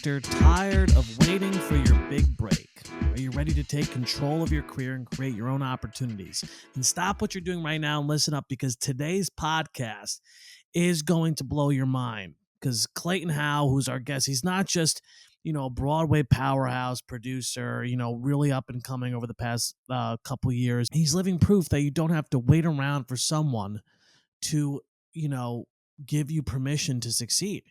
actor tired of waiting for your big break? Are you ready to take control of your career and create your own opportunities? And stop what you're doing right now and listen up, because today's podcast is going to blow your mind. Because Clayton Howe, who's our guest, he's not just, a Broadway powerhouse producer, really up and coming over the past couple years. He's living proof that you don't have to wait around for someone to, give you permission to succeed.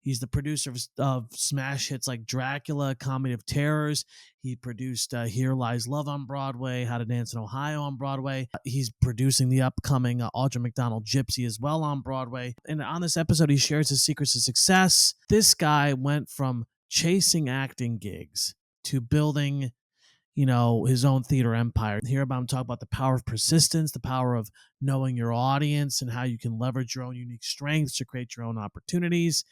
He's the producer of smash hits like Dracula, Comedy of Terrors. He produced Here Lies Love on Broadway, How to Dance in Ohio on Broadway. He's producing the upcoming Audra McDonald Gypsy as well on Broadway. And on this episode, he shares his secrets to success. This guy went from chasing acting gigs to building his own theater empire. Hear about him talk about the power of persistence, the power of knowing your audience, and how you can leverage your own unique strengths to create your own opportunities.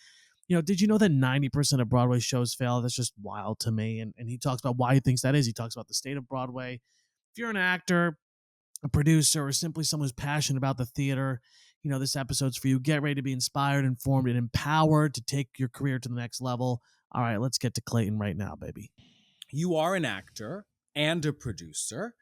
Did you know that 90% of Broadway shows fail? That's just wild to me. And he talks about why he thinks that is. He talks about the state of Broadway. If you're an actor, a producer, or simply someone who's passionate about the theater, this episode's for you. Get ready to be inspired, informed, and empowered to take your career to the next level. All right, let's get to Clayton right now, baby. You are an actor and a producer,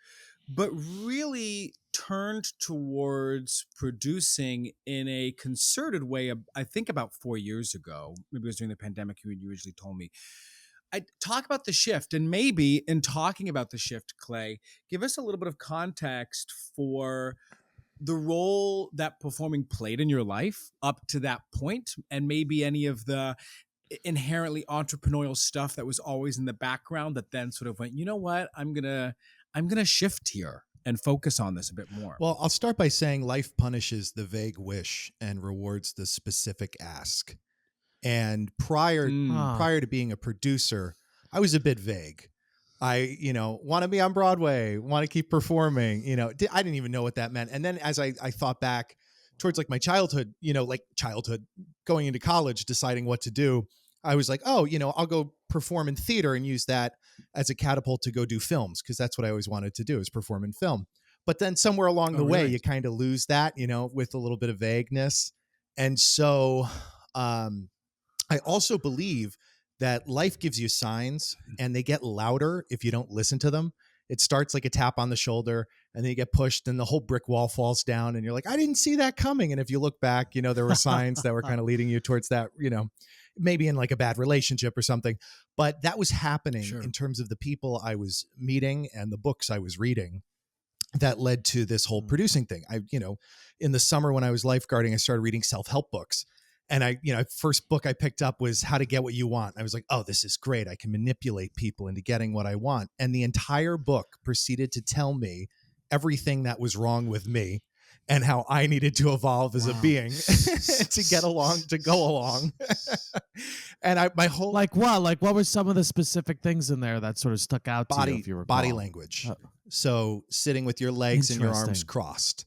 but really turned towards producing in a concerted way, I think about 4 years ago. Maybe it was during the pandemic when you originally told me. I talk about the shift, and maybe in talking about the shift, Clay, give us a little bit of context for the role that performing played in your life up to that point, and maybe any of the inherently entrepreneurial stuff that was always in the background that then sort of went, you know what, I'm gonna shift here and focus on this a bit more. Well, I'll start by saying life punishes the vague wish and rewards the specific ask. And prior to being a producer, I was a bit vague. I, want to be on Broadway, want to keep performing, I didn't even know what that meant. And then as I thought back towards like my childhood, going into college, deciding what to do, I was like, I'll go perform in theater and use that as a catapult to go do films, because that's what I always wanted to do, is perform in film. But then somewhere along the way, you kind of lose that, with a little bit of vagueness. And so I also believe that life gives you signs, and they get louder if you don't listen to them. It starts like a tap on the shoulder, and then you get pushed and the whole brick wall falls down, and you're like, I didn't see that coming. And if you look back, there were signs that were kind of leading you towards that, maybe in like a bad relationship or something. But that was happening in terms of the people I was meeting and the books I was reading that led to this whole producing thing. In the summer when I was lifeguarding, I started reading self-help books. And first book I picked up was How to Get What You Want. I was like, oh, this is great. I can manipulate people into getting what I want. And the entire book proceeded to tell me everything that was wrong with me and how I needed to evolve as a being to go along. And my whole like what were some of the specific things in there that sort of stuck out to you, if you recall? Body language. So sitting with your legs and your arms crossed.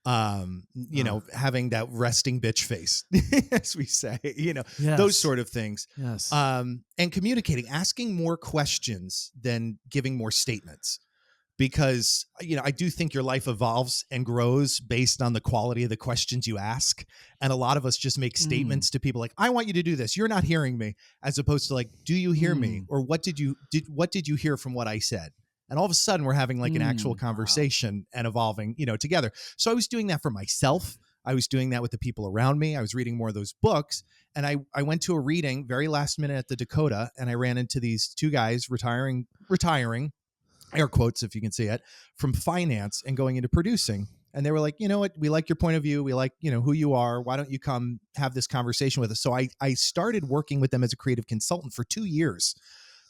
Having that resting bitch face, as we say, those sort of things. Yes. And communicating, asking more questions than giving more statements, because, I do think your life evolves and grows based on the quality of the questions you ask. And a lot of us just make statements to people like, I want you to do this. You're not hearing me, as opposed to like, do you hear me? Or what did you hear from what I said? And all of a sudden we're having like an actual conversation and evolving, together. So I was doing that for myself. I was doing that with the people around me. I was reading more of those books. And I went to a reading very last minute at the Dakota, and I ran into these two guys retiring, air quotes, if you can see it, from finance and going into producing. And they were like, you know what, we like your point of view. We like, who you are. Why don't you come have this conversation with us? So I started working with them as a creative consultant for 2 years.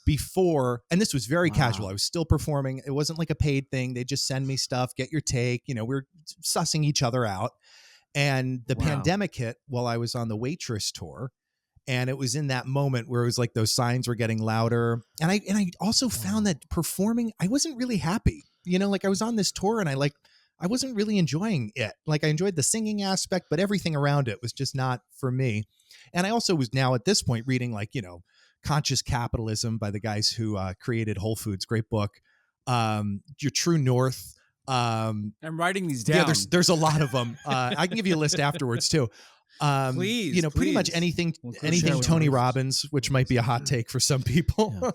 Before, and this was very casual. I was still performing. It wasn't like a paid thing. They just send me stuff, get your take. We're sussing each other out. And the pandemic hit while I was on the Waitress tour. And it was in that moment where it was like those signs were getting louder. And I also found that performing, I wasn't really happy. Like I was on this tour and I wasn't really enjoying it. Like I enjoyed the singing aspect, but everything around it was just not for me. And I also was now at this point reading like, Conscious Capitalism by the guys who created Whole Foods, great book. Your True North. I'm writing these down. Yeah, there's a lot of them. I can give you a list afterwards too. Please, pretty much anything Tony Robbins, which might be a hot take for some people.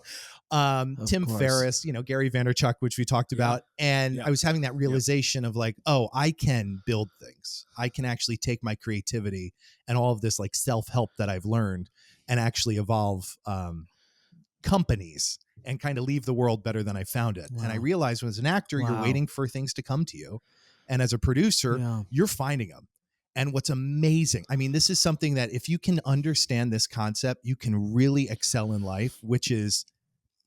Tim Ferriss, Gary Vaynerchuk, which we talked about. And I was having that realization of like, oh, I can build things. I can actually take my creativity and all of this like self-help that I've learned and actually evolve companies and kind of leave the world better than I found it. Wow. And I realized as an actor, you're waiting for things to come to you. And as a producer, you're finding them. And what's amazing, I mean, this is something that if you can understand this concept, you can really excel in life, which is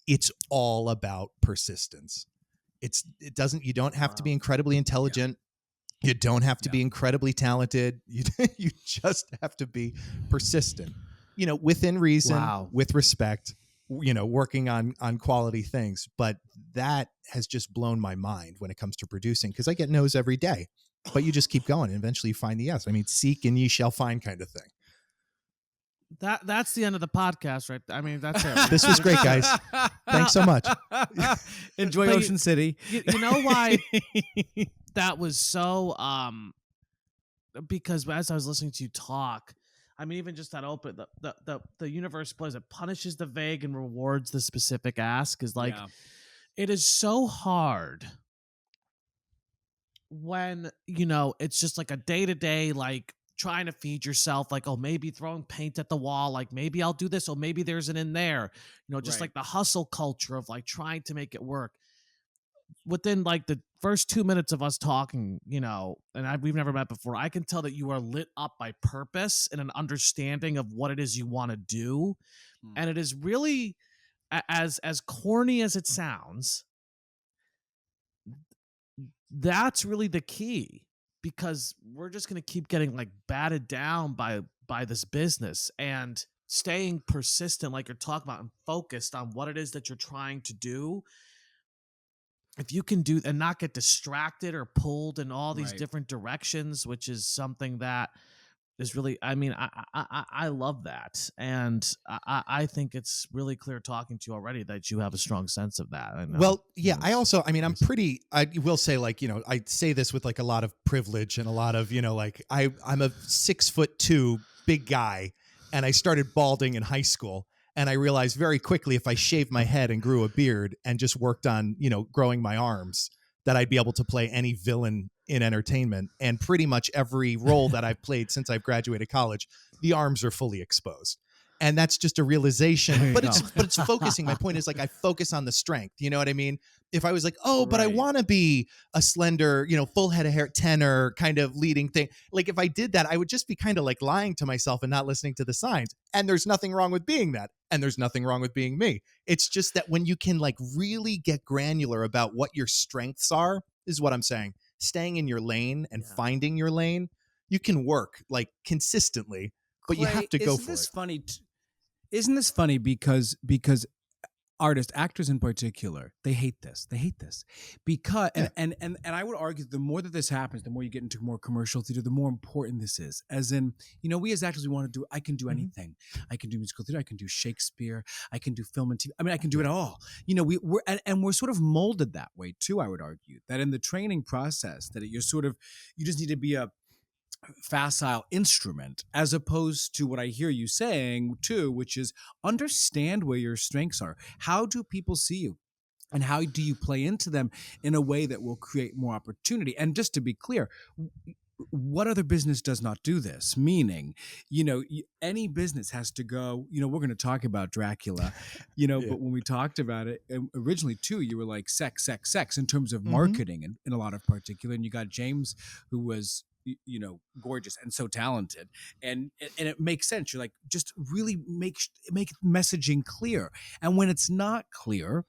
it's all about persistence. You don't have to be incredibly intelligent. You don't have to be incredibly talented. You just have to be persistent, within reason, with respect, working on quality things. But that has just blown my mind when it comes to producing, because I get no's every day, but you just keep going and eventually you find the yes. I mean, seek and ye shall find kind of thing. That's the end of the podcast, right? I mean, that's it. This was great, guys. Thanks so much. Enjoy Ocean City. You know why that was so because as I was listening to you talk, I mean, even just that open, the universe plays, it punishes the vague and rewards the specific ask is like, it is so hard when, it's just like a day-to-day, like trying to feed yourself, like, oh, maybe throwing paint at the wall, like maybe I'll do this, or maybe there's an in there, just like the hustle culture of like trying to make it work. Within like the first 2 minutes of us talking, and we've never met before, I can tell that you are lit up by purpose and an understanding of what it is you want to do. And it is really, as corny as it sounds, that's really the key, because we're just going to keep getting like batted down by this business, and staying persistent, like you're talking about, and focused on what it is that you're trying to do. If you can do and not get distracted or pulled in all these different directions, which is something that is really, I mean, I love that. And I think it's really clear talking to you already that you have a strong sense of that. Well, yeah, I also, I mean, I will say like, I say this with like a lot of privilege and a lot of, like I'm a 6'2" big guy, and I started balding in high school. And I realized very quickly, if I shaved my head and grew a beard and just worked on, growing my arms, that I'd be able to play any villain in entertainment. And pretty much every role that I've played since I've graduated college, the arms are fully exposed. And that's just a realization, but it's focusing. My point is like, I focus on the strength. You know what I mean? If I was like, but I want to be a slender, full head of hair tenor kind of leading thing. Like if I did that, I would just be kind of like lying to myself and not listening to the signs. And there's nothing wrong with being that. And there's nothing wrong with being me. It's just that when you can like really get granular about what your strengths are, is what I'm saying. Staying in your lane and finding your lane, you can work like consistently, but Clay, you have to go for it. Isn't this funny because artists, actors in particular, they hate this. Because and I would argue the more that this happens, the more you get into more commercial theater, the more important this is. As in, we as actors, we want to do, I can do anything. I can do musical theater, I can do Shakespeare, I can do film and TV. I mean, I can do it all. We're sort of molded that way too, I would argue. That in the training process, that you just need to be a facile instrument, as opposed to what I hear you saying too, which is understand where your strengths are. How do people see you? And how do you play into them in a way that will create more opportunity? And just to be clear, what other business does not do this? Meaning, any business has to go, we're going to talk about Dracula, but when we talked about it originally too, you were like sex in terms of marketing and in a lot of particular. And you got James, who was, gorgeous and so talented, and it makes sense. You're like, just really make messaging clear. And when it's not clear,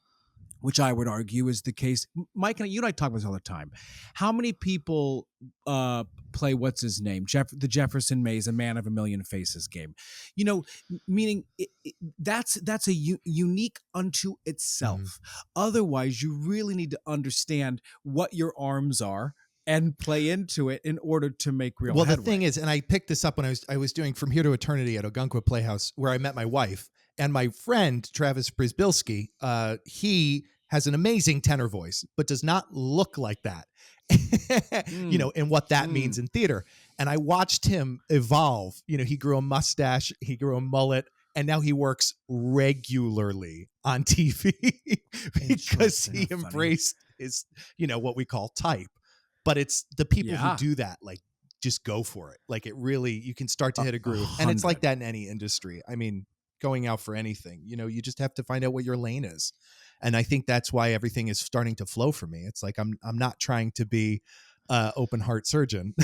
which I would argue is the case, Mike and you and I talk about this all the time. How many people play what's his name, the Jefferson Mays, a Man of a Million Faces game? Meaning that's a unique unto itself. Otherwise, you really need to understand what your arms are and play into it in order to make real headway. The thing is, and I picked this up when I was doing From Here to Eternity at Ogunquit Playhouse, where I met my wife, and my friend Travis Brzbilski, he has an amazing tenor voice, but does not look like that, and what that means in theater. And I watched him evolve. He grew a mustache, he grew a mullet, and now he works regularly on TV because he embraced his, what we call type. But it's the people who do that, like, just go for it. Like, it really, you can start to hit a groove. And it's like that in any industry. I mean, going out for anything, you just have to find out what your lane is. And I think that's why everything is starting to flow for me. It's like, I'm not trying to be open heart surgeon.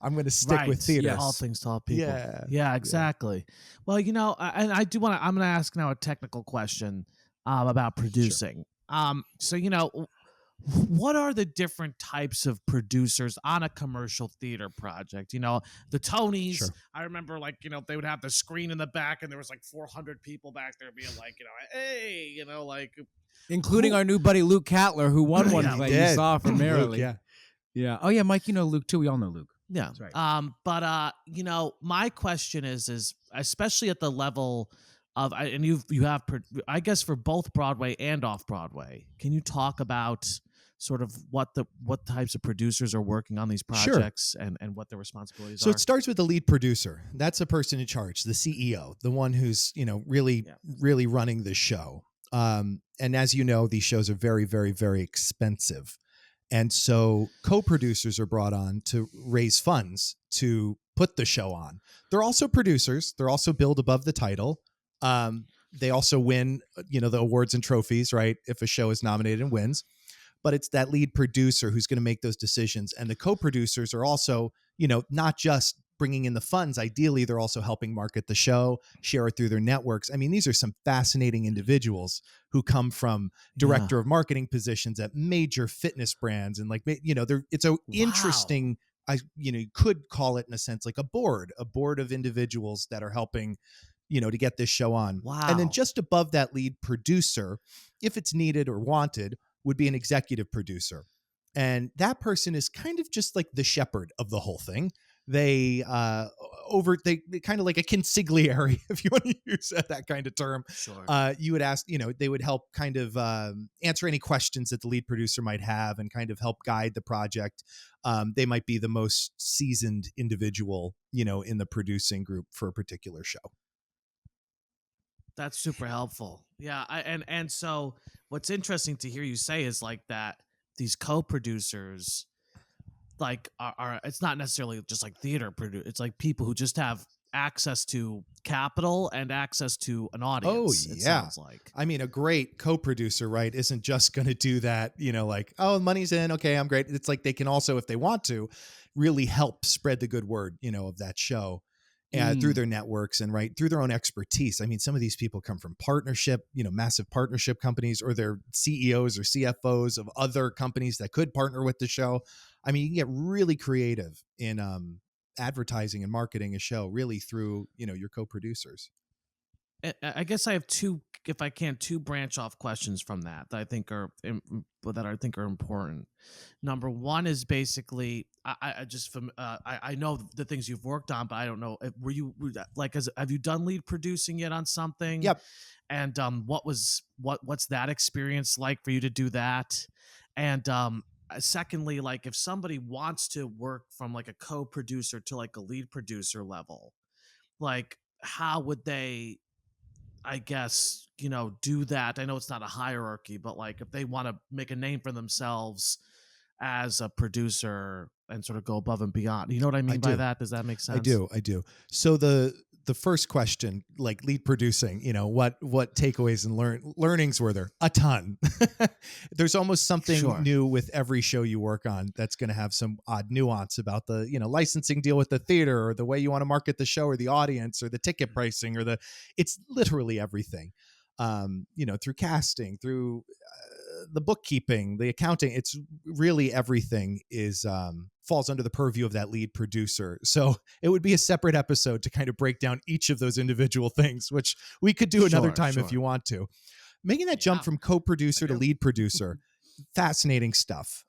I'm going to stick with theater. Yes. All things to all people. Yeah, exactly. Yeah. Well, I do want to, I'm going to ask now a technical question about producing. Sure. So, what are the different types of producers on a commercial theater project? The Tonys, sure. I remember, like, they would have the screen in the back and there was like 400 people back there being like, hey, like, including our new buddy Luke Catler, who won one play you saw from Maryland. Luke, yeah. Oh yeah, Mike, Luke too. We all know Luke. Yeah. That's right. But my question is especially at the level of, and you have, I guess, for both Broadway and off Broadway, can you talk about sort of what types of producers are working on these projects, sure. and what their responsibilities are? So it starts with the lead producer. That's the person in charge, the CEO, the one who's, really running the show. And as you know, these shows are very, very, very expensive. And so co-producers are brought on to raise funds to put the show on. They're also producers. They're also billed above the title. They also win, the awards and trophies, right? If a show is nominated and wins. But it's that lead producer who's going to make those decisions. And the co-producers are also, not just bringing in the funds. Ideally, they're also helping market the show, share it through their networks. I mean, these are some fascinating individuals who come from director of marketing positions at major fitness brands. And like, it's a interesting, you could call it in a sense like a board of individuals that are helping, to get this show on. Wow. And then just above that lead producer, if it's needed or wanted, would be an executive producer. And that person is kind of just like the shepherd of the whole thing. They kind of like a consigliere, if you want to use that kind of term. Sure. You would ask, they would help kind of answer any questions that the lead producer might have and kind of help guide the project. They might be the most seasoned individual, in the producing group for a particular show. That's super helpful. Yeah. And so what's interesting to hear you say is like that these co-producers like are it's not necessarily just like theater produce. It's like people who just have access to capital and access to an audience. Oh, yeah. It sounds like. I mean, a great co-producer, right, isn't just going to do that, like, oh, money's in. Okay, I'm great. It's like they can also, if they want to, really help spread the good word, of that show. Through their networks and through their own expertise. I mean, some of these people come from partnership, massive partnership companies, or they're CEOs or CFOs of other companies that could partner with the show. I mean, you can get really creative in advertising and marketing a show really through, your co-producers. I guess I have two branch off questions from that I think are important. Number one is basically I know the things you've worked on, but I don't know, have you done lead producing yet on something? Yep. And what's that experience like for you to do that? And secondly, like if somebody wants to work from like a co-producer to like a lead producer level, like how would they, I guess, do that? I know it's not a hierarchy, but like if they want to make a name for themselves as a producer and sort of go above and beyond, you know what I mean by that? Does that make sense? I do. So the first question, like lead producing, what takeaways and learnings were there? A ton. There's almost something new with every show you work on that's going to have some odd nuance about the, licensing deal with the theater or the way you want to market the show or the audience or the ticket pricing or it's literally everything, through casting, through the bookkeeping, the accounting. It's really everything is falls under the purview of that lead producer. So it would be a separate episode to kind of break down each of those individual things, which we could do another time if you want to. Making that jump from co-producer to lead producer, fascinating stuff.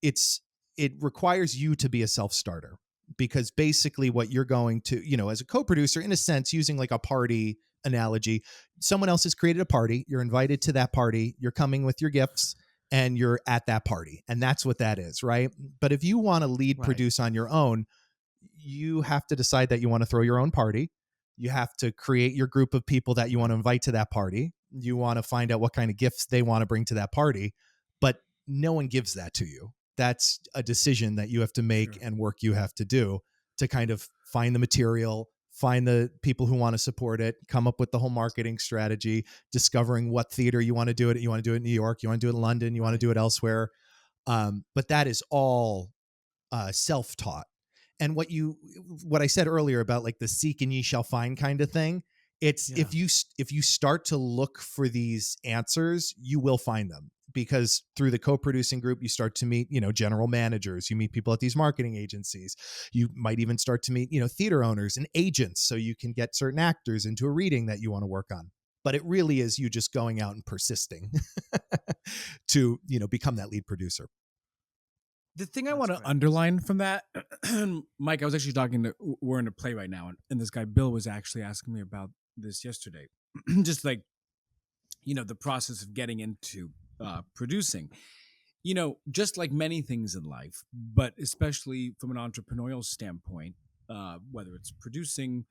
It requires you to be a self-starter because basically what you're going to, as a co-producer, in a sense, using like a party analogy, someone else has created a party. You're invited to that party. You're coming with your gifts and you're at that party. And that's what that is, right? But if you want to lead produce on your own, you have to decide that you want to throw your own party. You have to create your group of people that you want to invite to that party. You want to find out what kind of gifts they want to bring to that party, but no one gives that to you. That's a decision that you have to make and work you have to do to kind of find the material, find the people who want to support it, come up with the whole marketing strategy, discovering what theater you want to do it. You want to do it in New York, you want to do it in London, you want to do it elsewhere. But that is all self-taught. And what I said earlier about like the seek and ye shall find kind of thing, it's if you start to look for these answers, you will find them, because through the co-producing group, you start to meet, general managers, you meet people at these marketing agencies, you might even start to meet, theater owners and agents, so you can get certain actors into a reading that you want to work on. But it really is you just going out and persisting to, become that lead producer. The thing I want to underline from that, Mike, I was actually we're in a play right now, and this guy, Bill, was actually asking me about this yesterday. Just like, the process of getting into producing, just like many things in life, but especially from an entrepreneurial standpoint, whether it's producing,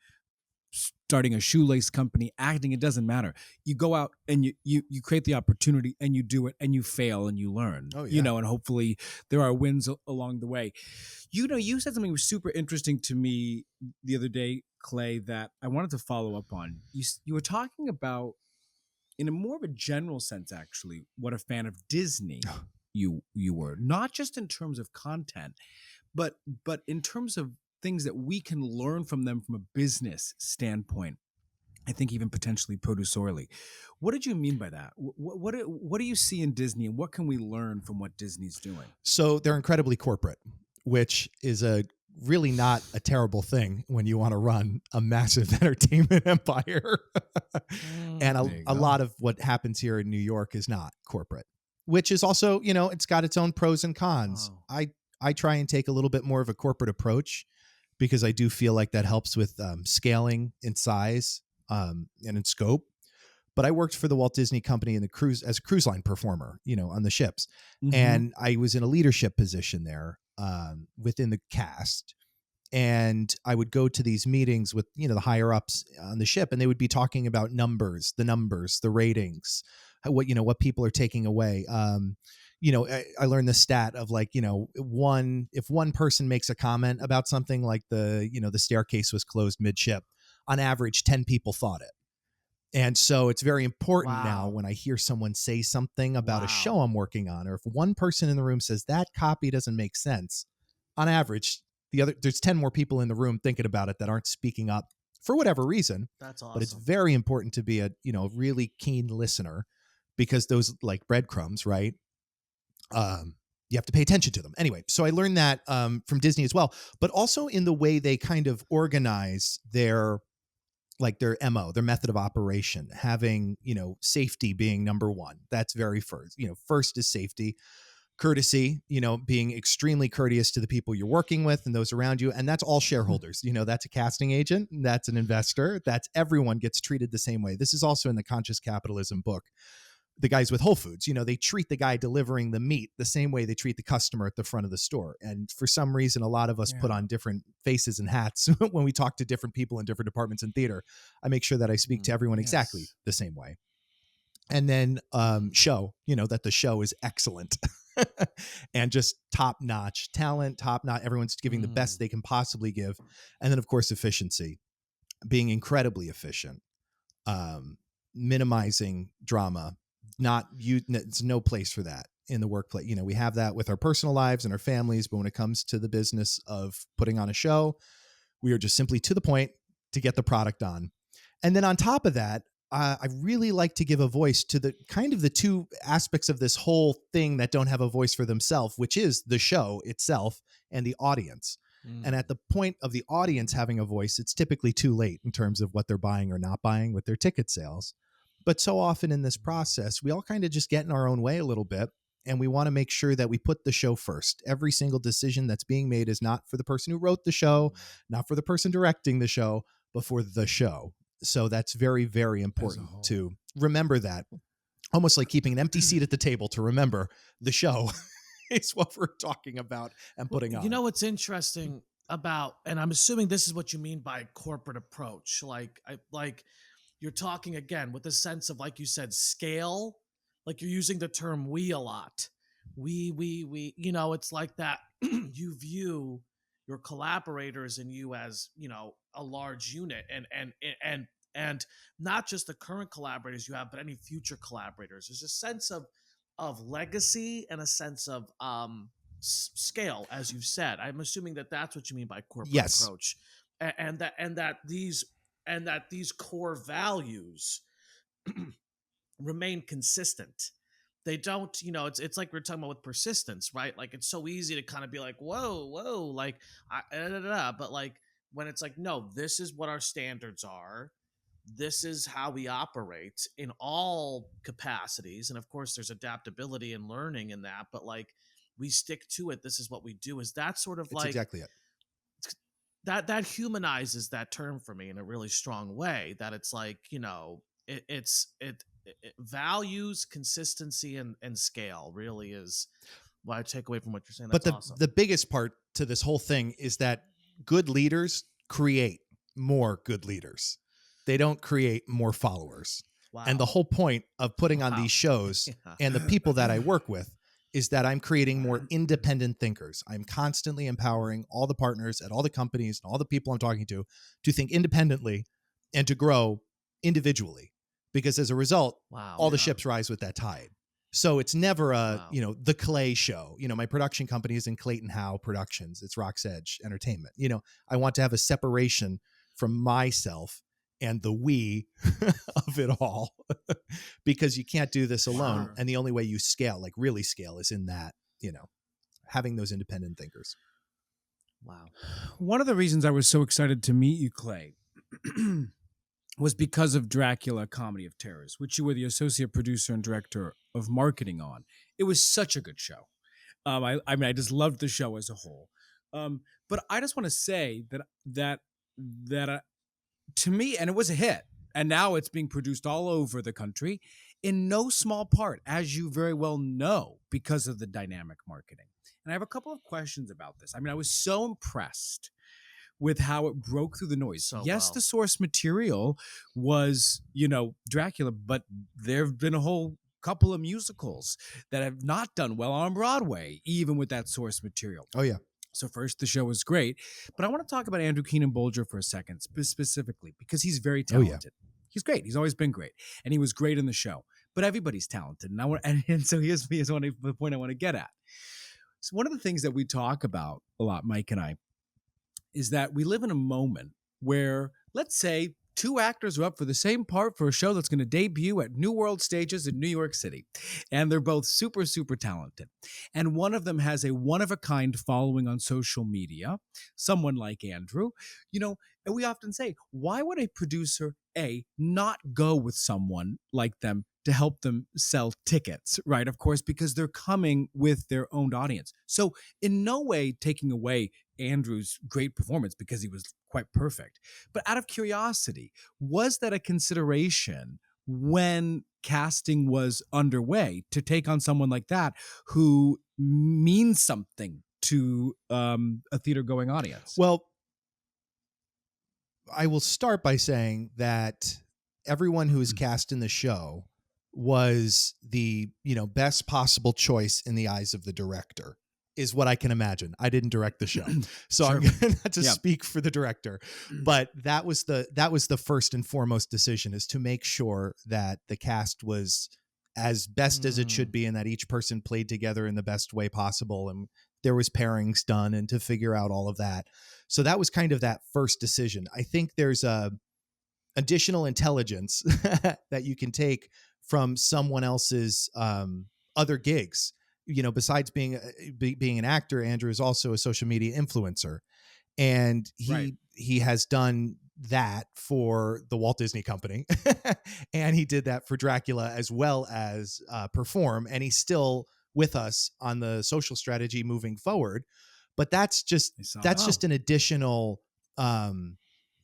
starting a shoelace company, acting, it doesn't matter. You go out and you create the opportunity and you do it and you fail and you learn, and hopefully there are wins along the way. You said something super interesting to me the other day, Clay, that I wanted to follow up on. You were talking about, in a more of a general sense, actually, what a fan of Disney you were, not just in terms of content, but in terms of things that we can learn from them from a business standpoint. I think even potentially producerially. What did you mean by that? What do you see in Disney, and what can we learn from what Disney's doing? So they're incredibly corporate, which is really not a terrible thing when you want to run a massive entertainment empire. And a lot of what happens here in New York is not corporate, which is also, it's got its own pros and cons. Oh. I try and take a little bit more of a corporate approach, because I do feel like that helps with scaling in size and in scope. But I worked for the Walt Disney Company as a cruise line performer, on the ships. Mm-hmm. And I was in a leadership position there within the cast. And I would go to these meetings with, the higher ups on the ship, and they would be talking about the ratings, what people are taking away. I learned the stat of like, if one person makes a comment about something like the staircase was closed midship, on average, 10 people thought it. And so it's very important now when I hear someone say something about a show I'm working on, or if one person in the room says that copy doesn't make sense, on average, there's 10 more people in the room thinking about it that aren't speaking up for whatever reason. That's awesome. But it's very important to be a really keen listener, because those like breadcrumbs, right? You have to pay attention to them. Anyway, so I learned that from Disney as well, but also in the way they kind of organize their MO, their method of operation, having, safety being number one. That's very first. First is safety. Courtesy, being extremely courteous to the people you're working with and those around you. And that's all shareholders. That's a casting agent. That's an investor. That's everyone gets treated the same way. This is also in the Conscious Capitalism book. The guys with Whole Foods, they treat the guy delivering the meat the same way they treat the customer at the front of the store. And for some reason, a lot of us put on different faces and hats when we talk to different people in different departments in theater. I make sure that I speak to everyone exactly the same way. And then show, that the show is excellent and just top-notch talent, top-notch. Everyone's giving the best they can possibly give. And then, of course, efficiency, being incredibly efficient, minimizing drama. It's no place for that in the workplace. We have that with our personal lives and our families, but when it comes to the business of putting on a show, we are just simply to the point to get the product on. And then on top of that, I really like to give a voice to the kind of the two aspects of this whole thing that don't have a voice for themselves, which is the show itself and the audience. And at the point of the audience having a voice, it's typically too late in terms of what they're buying or not buying with their ticket sales. But so often in this process, we all kind of just get in our own way a little bit, and we want to make sure that we put the show first. Every single decision that's being made is not for the person who wrote the show, not for the person directing the show, but for the show. So that's very, very important to remember that. Almost like keeping an empty seat at the table to remember the show is what we're talking about and putting on. What's interesting, and I'm assuming this is what you mean by corporate approach. Like you're talking again with a sense of, like you said, scale. Like you're using the term "we" a lot. We. You know, it's like that. You view your collaborators and you as, you know, a large unit, and not just the current collaborators you have, but any future collaborators. There's a sense of legacy and a sense of scale, as you've said. I'm assuming that that's what you mean by corporate approach, and that these core values remain consistent. They don't, you know, it's like we're talking about with persistence, right? Like it's so easy to kind of be like, whoa, like, but like when it's like, no, this is what our standards are. This is how we operate in all capacities. And of course, there's adaptability and learning in that, but like we stick to it. This is what we do. Is that sort of It's like exactly it. that humanizes that term for me in a really strong way, that it's like, you know, it values consistency and scale really is what I take away from what you're saying. That's But awesome. the biggest part to this whole thing is that good leaders create more good leaders. They don't create more followers. Wow. And the whole point of putting on these shows and the people that I work with is that I'm creating more independent thinkers. I'm constantly empowering all the partners at all the companies and all the people I'm talking to think independently and to grow individually. Because as a result, all the ships rise with that tide. So it's never you know, the Clay show. You know, my production company is in Clayton Howe Productions. It's Rock's Edge Entertainment. You know, I want to have a separation from myself and the we of it all, because you can't do this alone. Sure. And the only way you scale, like really scale, is in that, you know, having those independent thinkers. Wow. One of the reasons I was so excited to meet you, Clay, was because of Dracula Comedy of Terrors, which you were the associate producer and director of marketing on. It was such a good show. I mean, I just loved the show as a whole. But I just want to say that to me, and it was a hit, and now it's being produced all over the country, in no small part, as you very well know, because of the dynamic marketing. And I have a couple of questions about this. I mean, I was so impressed with how it broke through the noise. The source material was, you know, Dracula, but there have been a whole couple of musicals that have not done well on Broadway, even with that source material. Oh, yeah. So first, the show was great, but I want to talk about Andrew Keenan Bolger for a second, specifically, because he's very talented. Oh, yeah. He's great. He's always been great, and he was great in the show. But everybody's talented, and so here's the point I want to get at. So one of the things that we talk about a lot, Mike and I, is that we live in a moment where, let's say, two actors are up for the same part for a show that's going to debut at New World Stages in New York City. And they're both super, super talented. And one of them has a one-of-a-kind following on social media, someone like Andrew. You know, and we often say, why would a producer, not go with someone like them to help them sell tickets, right? Of course, because they're coming with their own audience. So in no way taking away Andrew's great performance, because he was quite perfect. But out of curiosity, was that a consideration when casting was underway to take on someone like that who means something to a theater-going audience? Well, I will start by saying that everyone who was cast in the show was the, you know, best possible choice in the eyes of the director, is what I can imagine. I didn't direct the show, so sure. I'm going to speak for the director, but that was the first and foremost decision, is to make sure that the cast was as best as it should be, and that each person played together in the best way possible, and there was pairings done, and to figure out all of that. So that was kind of that first decision. I think there's additional intelligence that you can take from someone else's other gigs. You know, besides being an actor, Andrew is also a social media influencer, and he has done that for the Walt Disney Company, and he did that for Dracula as well as perform, and he's still with us on the social strategy moving forward. But that's just an additional add-on.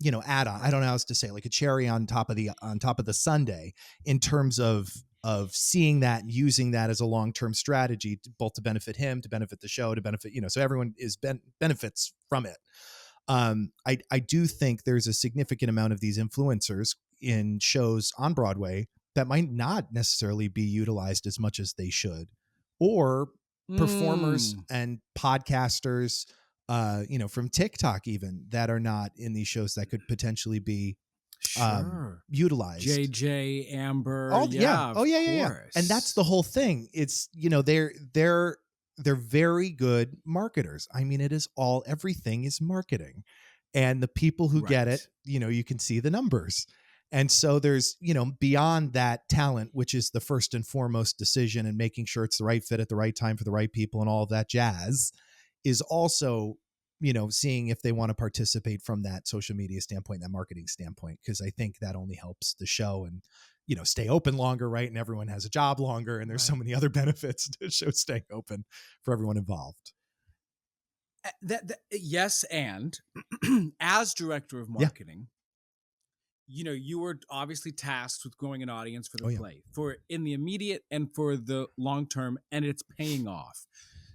I don't know how else to say, like a cherry on top of the sundae in terms of of seeing that and using that as a long-term strategy both to benefit him, to benefit the show, to benefit, so everyone is benefits from it. I do think there's a significant amount of these influencers in shows on Broadway that might not necessarily be utilized as much as they should, or performers and podcasters, from TikTok even, that are not in these shows that could potentially be utilized. JJ, Amber, Oh yeah. And that's the whole thing. It's, they're very good marketers. I mean, everything is marketing, and the people who get it, you can see the numbers. And so there's, beyond that talent, which is the first and foremost decision, and making sure it's the right fit at the right time for the right people and all of that jazz, is also, seeing if they want to participate from that social media standpoint, that marketing standpoint, because I think that only helps the show and, stay open longer, right? And everyone has a job longer, and there's so many other benefits to show staying open for everyone involved. Yes, and as director of marketing, you were obviously tasked with growing an audience for the play, for in the immediate and for the long term, and it's paying off.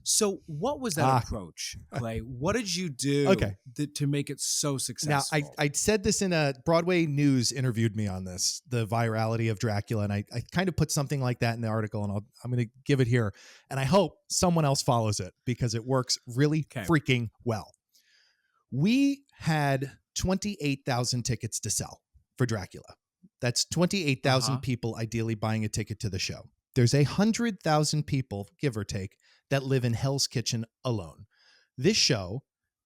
So what was that approach, Clay? What did you do to make it so successful? Now, I said this in a Broadway News interviewed me on this, the virality of Dracula, and I kind of put something like that in the article, and I'm going to give it here, and I hope someone else follows it because it works really freaking well. We had 28,000 tickets to sell for Dracula. That's 28,000 people ideally buying a ticket to the show. There's 100,000 people, give or take, that live in Hell's Kitchen alone. This show,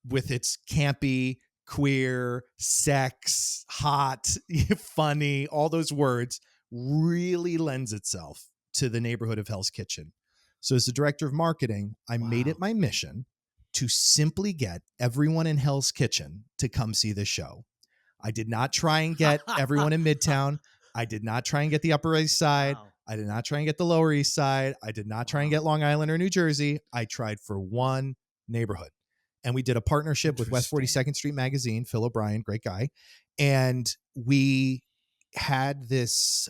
with its campy, queer, sex, hot, funny, all those words, really lends itself to the neighborhood of Hell's Kitchen. So as the director of marketing, I made it my mission to simply get everyone in Hell's Kitchen to come see the show. I did not try and get everyone in Midtown. I did not try and get the Upper East Side. Wow. I did not try and get the Lower East Side. I did not try and get Long Island or New Jersey. I tried for one neighborhood. And we did a partnership with West 42nd Street Magazine, Phil O'Brien, great guy. And we had this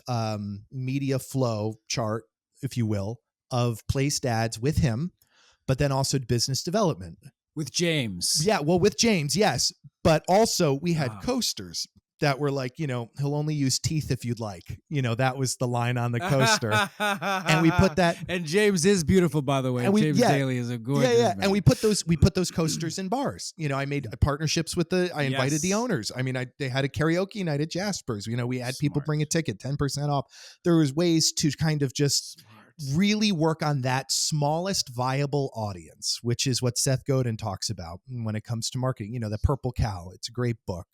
media flow chart, if you will, of placed ads with him, but then also business development. With James. Yeah, well, with James, yes. But also we had coasters that were like, he'll only use teeth if you'd like. That was the line on the coaster. And we put that. And James is beautiful, by the way. James Daly is a gorgeous man. And we put those coasters in bars. I made partnerships with I invited the owners. I mean, they had a karaoke night at Jasper's. We had people bring a ticket, 10% off. There was ways to kind of just really work on that smallest viable audience, which is what Seth Godin talks about when it comes to marketing. The Purple Cow, it's a great book.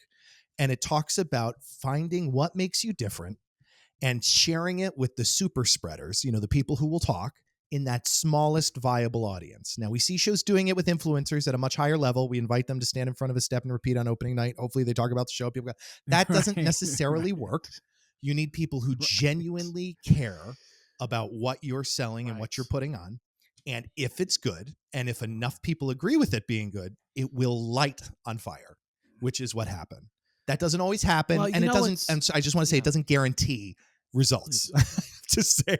And it talks about finding what makes you different and sharing it with the super spreaders, the people who will talk in that smallest viable audience. Now, we see shows doing it with influencers at a much higher level. We invite them to stand in front of a step and repeat on opening night. Hopefully they talk about the show. People go, that doesn't necessarily work. You need people who genuinely care about what you're selling and what you're putting on. And if it's good, and if enough people agree with it being good, it will light on fire, which is what happened. That doesn't always happen, and it doesn't. And so I just want to say it doesn't guarantee results. To say,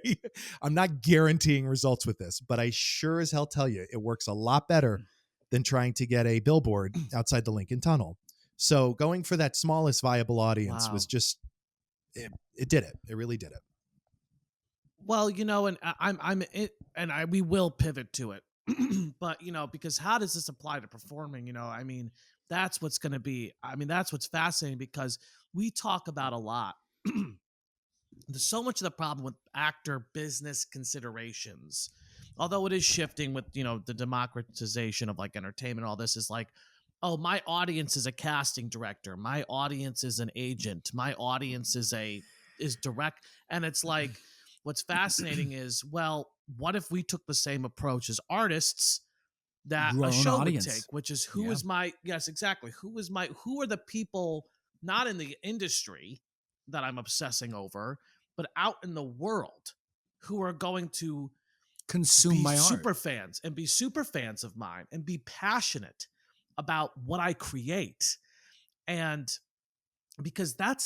I'm not guaranteeing results with this, but I sure as hell tell you, it works a lot better than trying to get a billboard outside the Lincoln Tunnel. So going for that smallest viable audience was just it did it. It really did it. Well, and we will pivot to it, but because how does this apply to performing? I mean. That's what's going to be. I mean, that's what's fascinating because we talk about a lot. There's so much of the problem with actor business considerations, although it is shifting with, the democratization of like entertainment. All this is like, oh, my audience is a casting director. My audience is an agent. My audience is direct. And it's like, what's fascinating is, well, what if we took the same approach as artists that a show would take, which is who are the people not in the industry that I'm obsessing over, but out in the world who are going to consume my super art. Fans and be super fans of mine and be passionate about what I create. And because that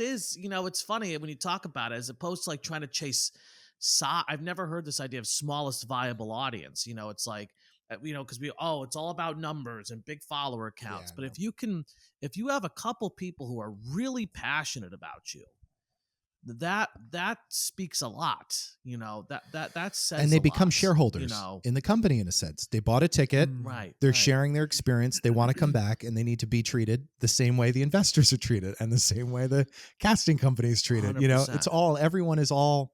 is, it's funny when you talk about it, as opposed to like trying to chase I've never heard this idea of smallest viable audience. It's like, because it's all about numbers and big follower counts. But if you have a couple people who are really passionate about you, that speaks a lot. That says, and they a become lot, shareholders in the company, in a sense. They bought a ticket. Right. They're sharing their experience. They want to come back, and they need to be treated the same way the investors are treated and the same way the casting company is treated. 100%. Everyone is all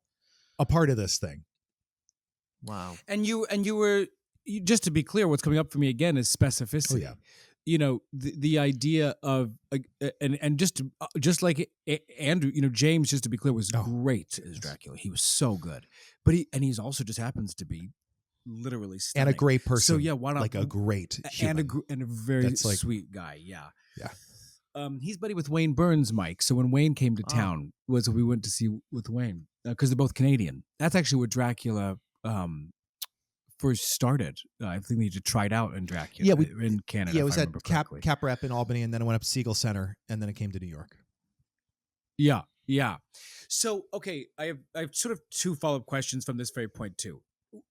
a part of this thing. Wow. And just to be clear, what's coming up for me again is specificity. Oh, yeah. The idea of and just like Andrew, James, just to be clear, was great as Dracula. He was so good, but he's also just happens to be literally stunning. And a great person. So yeah, why not? Like a great human. and a very sweet guy. Yeah. Yeah. He's buddy with Wayne Burns, Mike. So when Wayne came to town, was what we went to see with Wayne, because they're both Canadian. That's actually where Dracula first started. I think they just tried out in Dracula in Canada. Yeah, it was at Cap Rep in Albany, and then it went up to Siegel Center, and then it came to New York. Yeah. So, okay, I have sort of two follow-up questions from this very point too.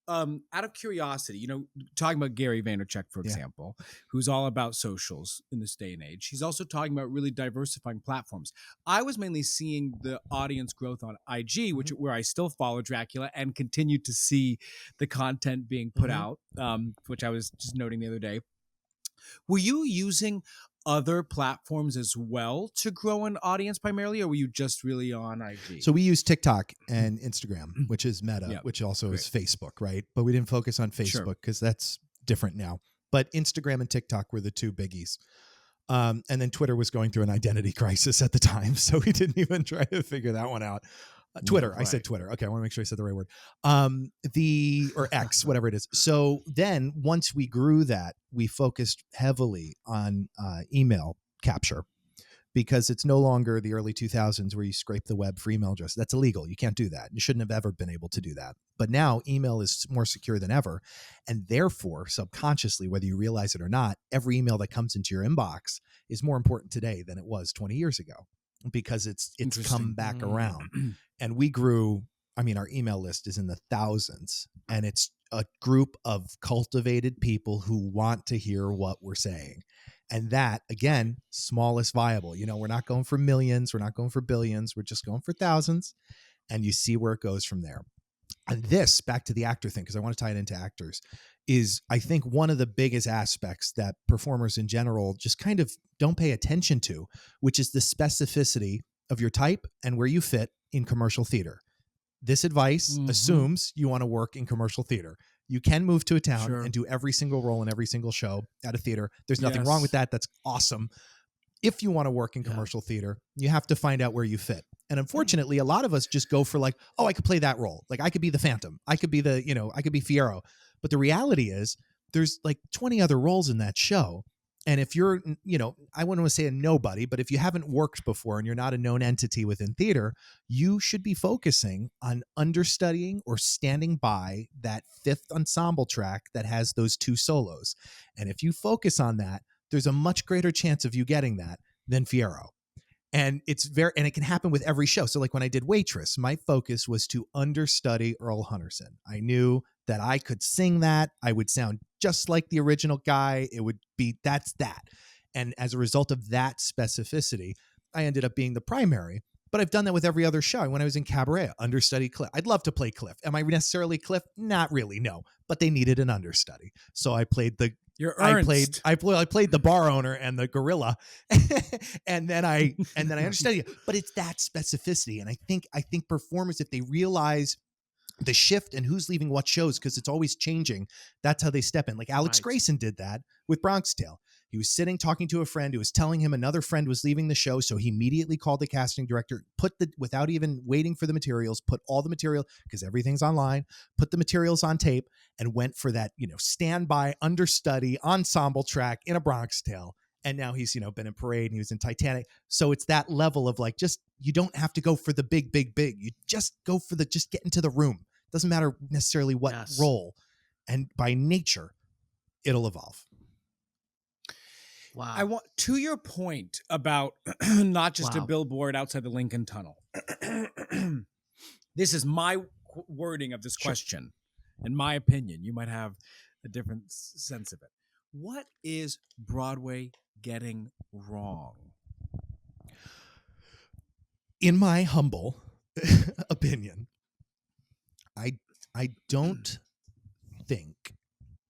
Out of curiosity, talking about Gary Vaynerchuk, for example, who's all about socials in this day and age. He's also talking about really diversifying platforms. I was mainly seeing the audience growth on IG, where I still follow Dracula and continue to see the content being put out, which I was just noting the other day. Were you using other platforms as well to grow an audience primarily, or were you just really on IG? So we use TikTok and Instagram, which is Meta, which also is Facebook, right? But we didn't focus on Facebook because that's different now. But Instagram and TikTok were the two biggies. And then Twitter was going through an identity crisis at the time, so we didn't even try to figure that one out. Twitter. Right. I said Twitter. Okay, I want to make sure I said the right word. Or X, whatever it is. So then once we grew that, we focused heavily on email capture, because it's no longer the early 2000s where you scrape the web for email address. That's illegal. You can't do that. You shouldn't have ever been able to do that. But now email is more secure than ever. And therefore, subconsciously, whether you realize it or not, every email that comes into your inbox is more important today than it was 20 years ago, because it's come back around. And we grew, our email list is in the thousands, and it's a group of cultivated people who want to hear what we're saying. And that, again, smallest viable. We're not going for millions. We're not going for billions. We're just going for thousands. And you see where it goes from there. And this, back to the actor thing, because I want to tie it into actors, is I think one of the biggest aspects that performers in general just kind of don't pay attention to, which is the specificity of your type and where you fit in commercial theater. This advice assumes you want to work in commercial theater. You can move to a town and do every single role in every single show at a theater. There's nothing wrong with that. That's awesome. If you want to work in commercial theater, you have to find out where you fit. And unfortunately, a lot of us just go for like, I could play that role. Like I could be the Phantom. I could be I could be Fiyero. But the reality is there's like 20 other roles in that show. And if you're, I wouldn't want to say a nobody, but if you haven't worked before and you're not a known entity within theater, you should be focusing on understudying or standing by that fifth ensemble track that has those two solos. And if you focus on that, there's a much greater chance of you getting that than Fiyero. And and it can happen with every show. So like when I did Waitress, my focus was to understudy Earl Hunterson. I knew that I could sing that. I would sound just like the original guy. It would be, that's that. And as a result of that specificity, I ended up being the primary. But I've done that with every other show. When I was in Cabaret, understudy Cliff. I'd love to play Cliff. Am I necessarily Cliff? Not really, no. But they needed an understudy. So I played the I played the bar owner and the gorilla, and then I understudied it. But it's that specificity, and I think performers, if they realize the shift and who's leaving what shows, because it's always changing, that's how they step in. Like Alex Grayson did that with Bronx Tale. He was sitting talking to a friend who was telling him another friend was leaving the show, so he immediately called the casting director, without even waiting for the materials, put all the material, because everything's online, put the materials on tape, and went for that, standby, understudy, ensemble track in A Bronx Tale. And now he's, been in Parade and he was in Titanic. So it's that level of like, just, you don't have to go for the big, big, big. You just go for just get into the room. Doesn't matter necessarily what role. And by nature, it'll evolve. Wow. I want, to your point about not just a billboard outside the Lincoln Tunnel. This is my wording of this Sure. question. In my opinion, you might have a different sense of it. What is Broadway getting wrong? In my humble opinion, I don't think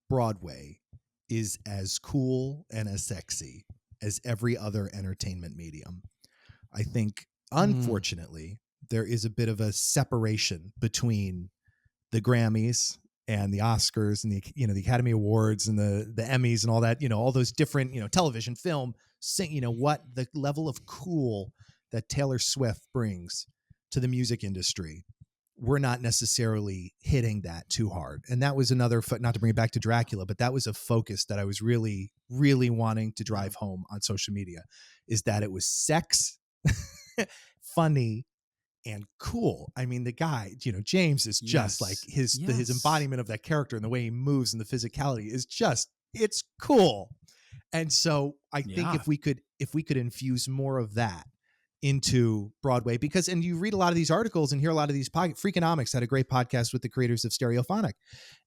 Broadway is as cool and as sexy as every other entertainment medium. I think, unfortunately, there is a bit of a separation between the Grammys and the Oscars and the Academy Awards and the Emmys and all that, all those different, television, film, what the level of cool that Taylor Swift brings to the music industry. We're not necessarily hitting that too hard. And that was another, not to bring it back to Dracula, but that was a focus that I was really, really wanting to drive home on social media, is that it was sex, funny, and cool. I mean, the guy, James is just like his embodiment of that character, and the way he moves and the physicality is just, it's cool. And so I think if we could infuse more of that into Broadway, and you read a lot of these articles and hear a lot of these Freakonomics had a great podcast with the creators of Stereophonic,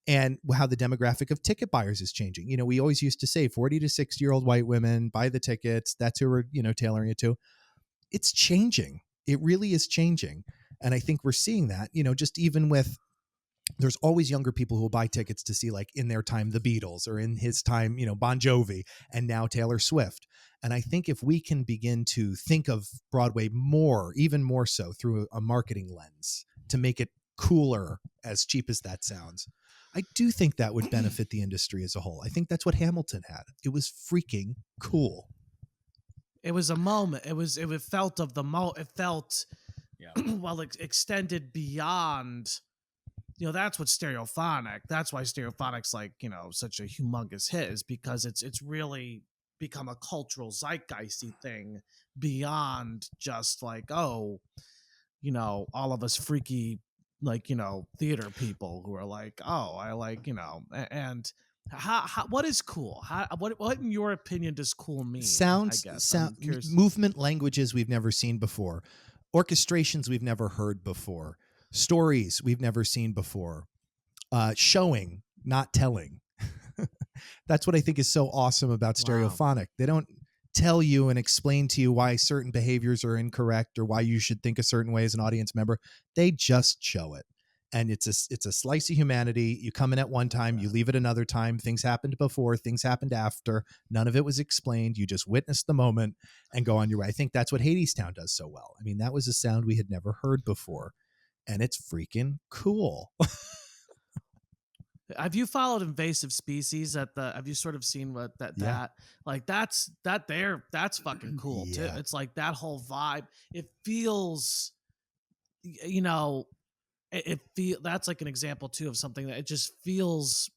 and how the demographic of ticket buyers is changing. We always used to say 40 to 60-year-old white women buy the tickets. That's who we're, tailoring it to. It's changing. It really is changing. And I think we're seeing that, just even with, there's always younger people who will buy tickets to see, like, in their time, the Beatles, or in his time, Bon Jovi, and now Taylor Swift. And I think if we can begin to think of Broadway even more so through a marketing lens to make it cooler, as cheap as that sounds, I do think that would benefit the industry as a whole. I think that's what Hamilton had. It was freaking cool. It was a moment. It felt of the it felt well extended beyond. That's what Stereophonic. That's why Stereophonic's like, such a humongous hit, is because it's really become a cultural zeitgeisty thing beyond just like, all of us freaky, like, theater people who are like, I like, and how what is cool? What in your opinion does cool mean? Sounds, movement languages we've never seen before, orchestrations we've never heard before, stories we've never seen before, showing, not telling. That's what I think is so awesome about Stereophonic. Wow. They don't tell you and explain to you why certain behaviors are incorrect or why you should think a certain way as an audience member. They just show it. And it's a slice of humanity. You come in at one time, you leave at another time. Things happened before, things happened after. None of it was explained. You just witness the moment and go on your way. I think that's what Hadestown does so well. I mean, that was a sound we had never heard before, and it's freaking cool. Have you followed Invasive Species have you sort of seen what that like that's fucking cool too. It's like that whole vibe. It feels, that's like an example too of something that it just feels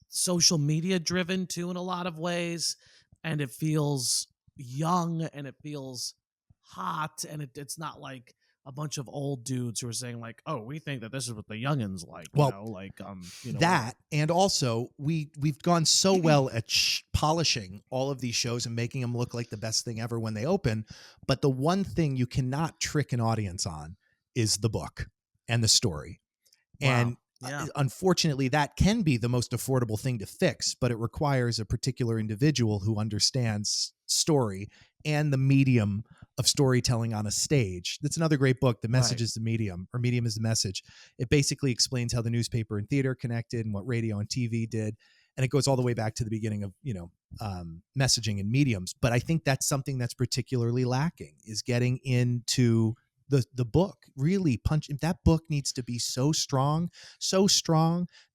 social media driven too in a lot of ways, and it feels young and it feels hot, and it's not like a bunch of old dudes who are saying like, oh, we think that this is what the youngins like. That, and also we've gone so well at polishing all of these shows and making them look like the best thing ever when they open. But the one thing you cannot trick an audience on is the book and the story. Wow. And unfortunately, that can be the most affordable thing to fix, but it requires a particular individual who understands story and the medium of storytelling on a stage. That's another great book. The Message is the Medium, or Medium is the Message. It basically explains how the newspaper and theater connected and what radio and TV did. And it goes all the way back to the beginning of, messaging and mediums. But I think that's something that's particularly lacking, is getting into the book. Really that book needs to be so strong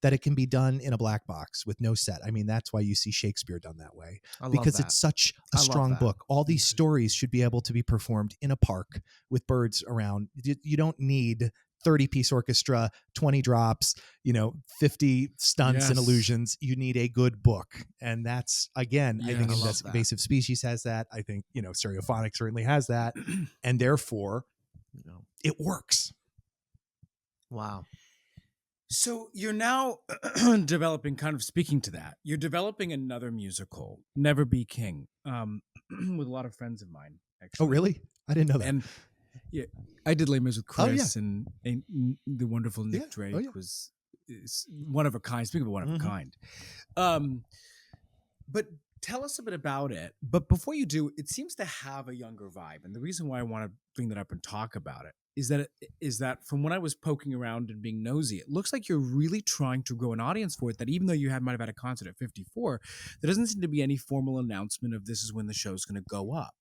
that it can be done in a black box with no set. I mean, that's why you see Shakespeare done that way, because it's such a strong book. All these stories should be able to be performed in a park with birds around. You don't need 30-piece orchestra, 20 drops, 50 stunts and illusions. You need a good book. And that's, again, I think Invasive Species has that. I think, Stereophonic certainly has that. And therefore, it works. Wow. So you're now developing, kind of speaking to that, you're developing another musical, Never Be King, with a lot of friends of mine, actually. Oh, really? I didn't know that. Yeah, I did Les Mis with Chris, Oh, yeah. and the wonderful Nick Yeah. Drake Oh, yeah. is one of a kind. Speaking of one of a kind, but tell us a bit about it. But before you do, it seems to have a younger vibe, and the reason why I want to bring that up and talk about it is that from when I was poking around and being nosy, it looks like you're really trying to grow an audience for it. That even though you might have had a concert at 54, there doesn't seem to be any formal announcement of this is when the show's going to go up.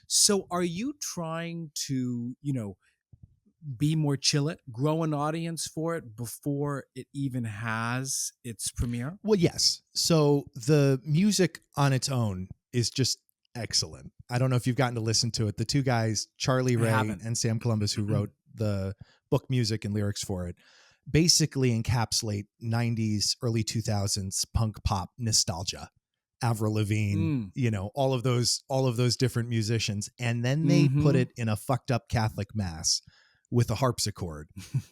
So are you trying to, be more chill it, grow an audience for it before it even has its premiere? Well, yes. So the music on its own is just excellent. I don't know if you've gotten to listen to it. The two guys, Charlie Ray and Sam Columbus, who wrote the book music and lyrics for it, basically encapsulate 90s, early 2000s punk pop nostalgia. Avril Lavigne, all of those different musicians. And then they put it in a fucked up Catholic mass with a harpsichord.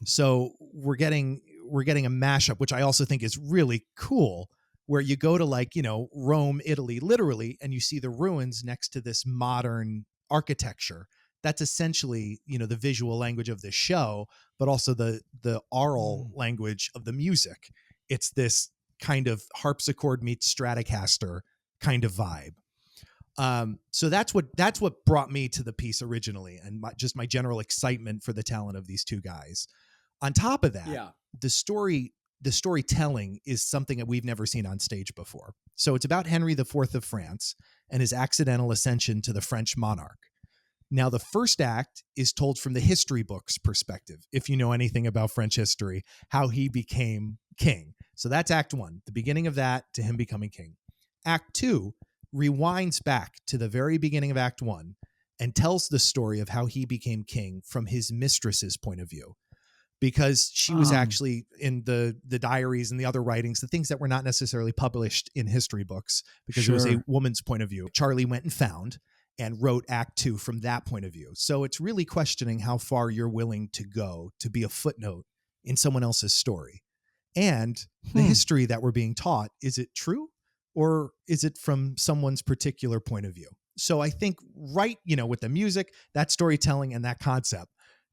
So we're getting a mashup, which I also think is really cool, where you go to Rome, Italy, literally, and you see the ruins next to this modern architecture. That's essentially, the visual language of the show, but also the oral language of the music. It's this kind of harpsichord meets Stratocaster kind of vibe. So that's what brought me to the piece originally, and my general excitement for the talent of these two guys. On top of that, the storytelling is something that we've never seen on stage before. So it's about Henry IV of France and his accidental ascension to the French monarch. Now, the first act is told from the history books perspective, if you know anything about French history, how he became king. So that's Act 1, the beginning of that to him becoming king. Act 2 rewinds back to the very beginning of Act 1 and tells the story of how he became king from his mistress's point of view, because she was actually in the diaries and the other writings, the things that were not necessarily published in history books, because it was a woman's point of view. Charlie went and found and wrote Act 2 from that point of view. So it's really questioning how far you're willing to go to be a footnote in someone else's story. And the history that we're being taught, is it true? Or is it from someone's particular point of view? So I think with the music, that storytelling and that concept,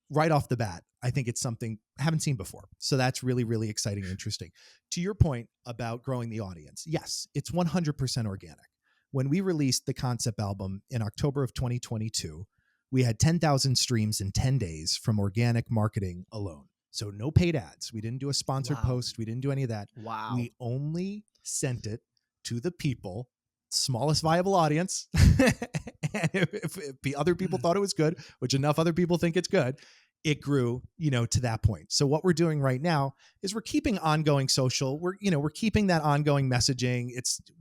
right off the bat, I think it's something I haven't seen before. So that's really, really exciting and interesting. To your point about growing the audience, yes, it's 100% organic. When we released the concept album in October of 2022, we had 10,000 streams in 10 days from organic marketing alone. So no paid ads. We didn't do a sponsored post. We didn't do any of that. Wow. We only sent it to the people, smallest viable audience. And if other people thought it was good, which enough other people think it's good, it grew, to that point. So what we're doing right now is we're keeping ongoing social. We're keeping that ongoing messaging.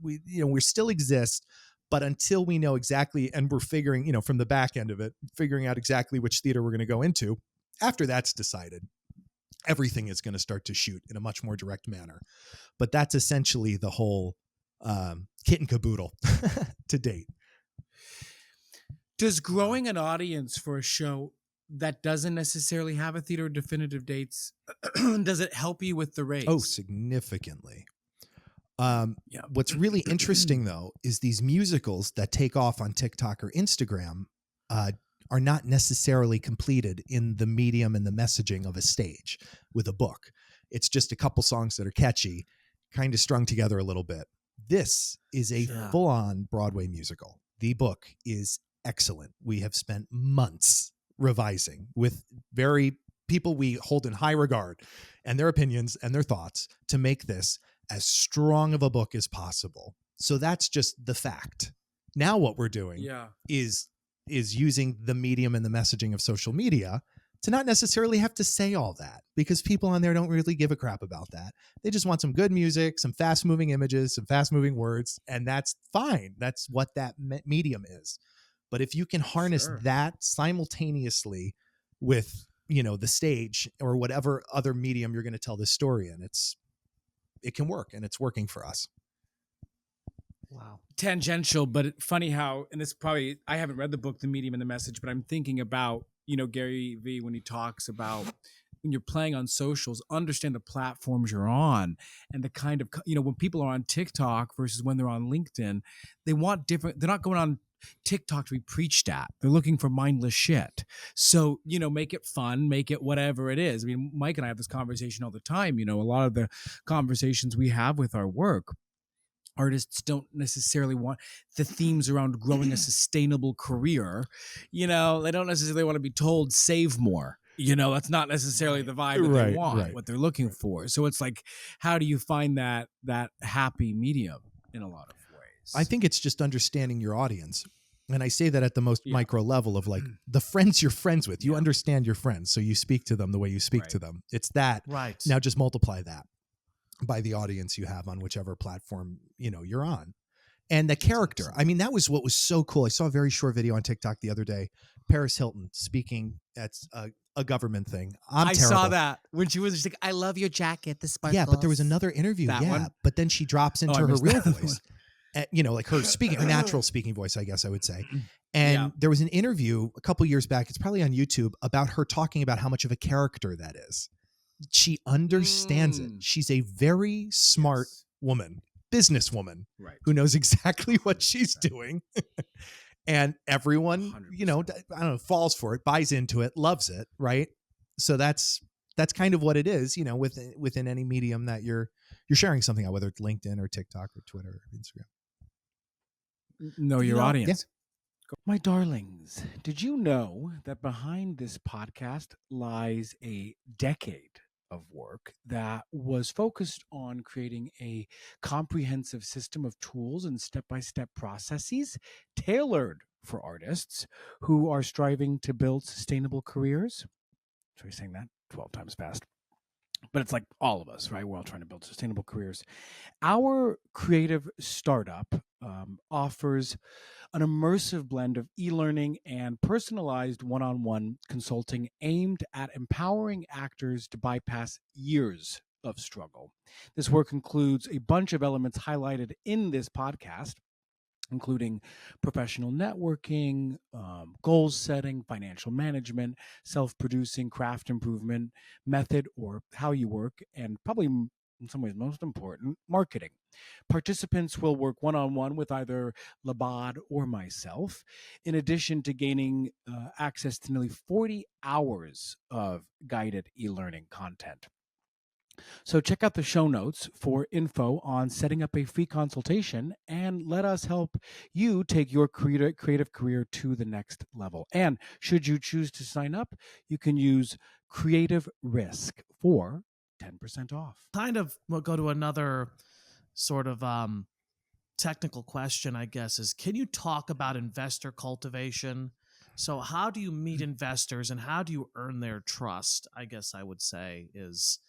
We still exist, but until we know exactly, and we're figuring, from the back end of it, figuring out exactly which theater we're going to go into. After that's decided, everything is going to start to shoot in a much more direct manner. But that's essentially the whole kit and caboodle to date. Does growing an audience for a show that doesn't necessarily have a theater definitive dates, does it help you with the race? Oh, significantly. What's really interesting, though, is these musicals that take off on TikTok or Instagram are not necessarily completed in the medium and the messaging of a stage with a book. It's just a couple songs that are catchy, kind of strung together a little bit. This is a full-on Broadway musical. The book is excellent. We have spent months revising with people we hold in high regard and their opinions and their thoughts to make this as strong of a book as possible. So that's just the fact. Now what we're doing is using the medium and the messaging of social media to not necessarily have to say all that, because people on there don't really give a crap about that. They just want some good music, some fast moving images, some fast moving words, and that's fine. That's what that medium is. But if you can harness that simultaneously with, the stage or whatever other medium you're going to tell this story in, it can work, and it's working for us. Wow. Tangential, but funny how, and it's probably, I haven't read the book, The Medium and the Message, but I'm thinking about, Gary Vee, when he talks about when you're playing on socials, understand the platforms you're on and the kind of, when people are on TikTok versus when they're on LinkedIn, they want different, they're not going on TikTok to be preached at. They're looking for mindless shit. So, make it fun, make it whatever it is. I mean, Mike and I have this conversation all the time. A lot of the conversations we have with our work, artists don't necessarily want the themes around growing a sustainable career. They don't necessarily want to be told save more. That's not necessarily the vibe that they want, what they're looking for. So it's like, how do you find that happy medium in a lot of ways? I think it's just understanding your audience. And I say that at the most micro level of like the friends you're friends with. You understand your friends, so you speak to them the way you speak to them. It's that. Right. Now just multiply that by the audience you have on whichever platform, you're on. And the character. I mean, that was what was so cool. I saw a very short video on TikTok the other day. Paris Hilton speaking at a government thing. I saw that when she was just like, "I love your jacket, the sparkles." Yeah, but there was another interview. That one? But then she drops into her real voice. Like her natural speaking voice, I guess I would say. And there was an interview a couple years back, it's probably on YouTube, about her talking about how much of a character that is. She understands it. She's a very smart woman, businesswoman, who knows exactly what she's doing. And everyone, 100%. Falls for it, buys into it, loves it, right? So that's kind of what it is, within any medium that you're sharing something out, whether it's LinkedIn or TikTok or Twitter or Instagram. Know your audience. Yeah. My darlings, did you know that behind this podcast lies a decade of work that was focused on creating a comprehensive system of tools and step-by-step processes tailored for artists who are striving to build sustainable careers? So you're saying that 12 times fast. But it's like all of us, right? We're all trying to build sustainable careers. Our creative startup offers an immersive blend of e-learning and personalized one-on-one consulting aimed at empowering actors to bypass years of struggle. This work includes a bunch of elements highlighted in this podcast, including professional networking, goals setting, financial management, self-producing, craft improvement, method or how you work, and probably in some ways most important, marketing. Participants will work one-on-one with either Labad or myself, in addition to gaining access to nearly 40 hours of guided e-learning content. So check out the show notes for info on setting up a free consultation and let us help you take your creative career to the next level. And should you choose to sign up, you can use Creative Risk for 10% off. Kind of, we'll go to another sort of technical question, I guess, is can you talk about investor cultivation? So how do you meet investors and how do you earn their trust? I guess I would say is...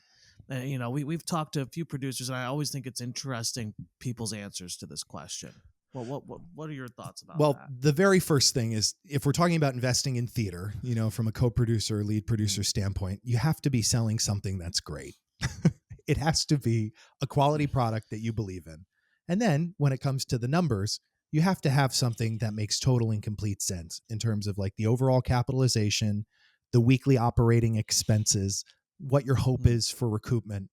we've talked to a few producers, and I always think it's interesting people's answers to this question. Well, what are your thoughts about that? Well, the very first thing is, if we're talking about investing in theater, from a co-producer, lead producer standpoint, you have to be selling something that's great. It has to be a quality product that you believe in. And then when it comes to the numbers, you have to have something that makes total and complete sense in terms of like the overall capitalization, the weekly operating expenses, what your hope is for recoupment,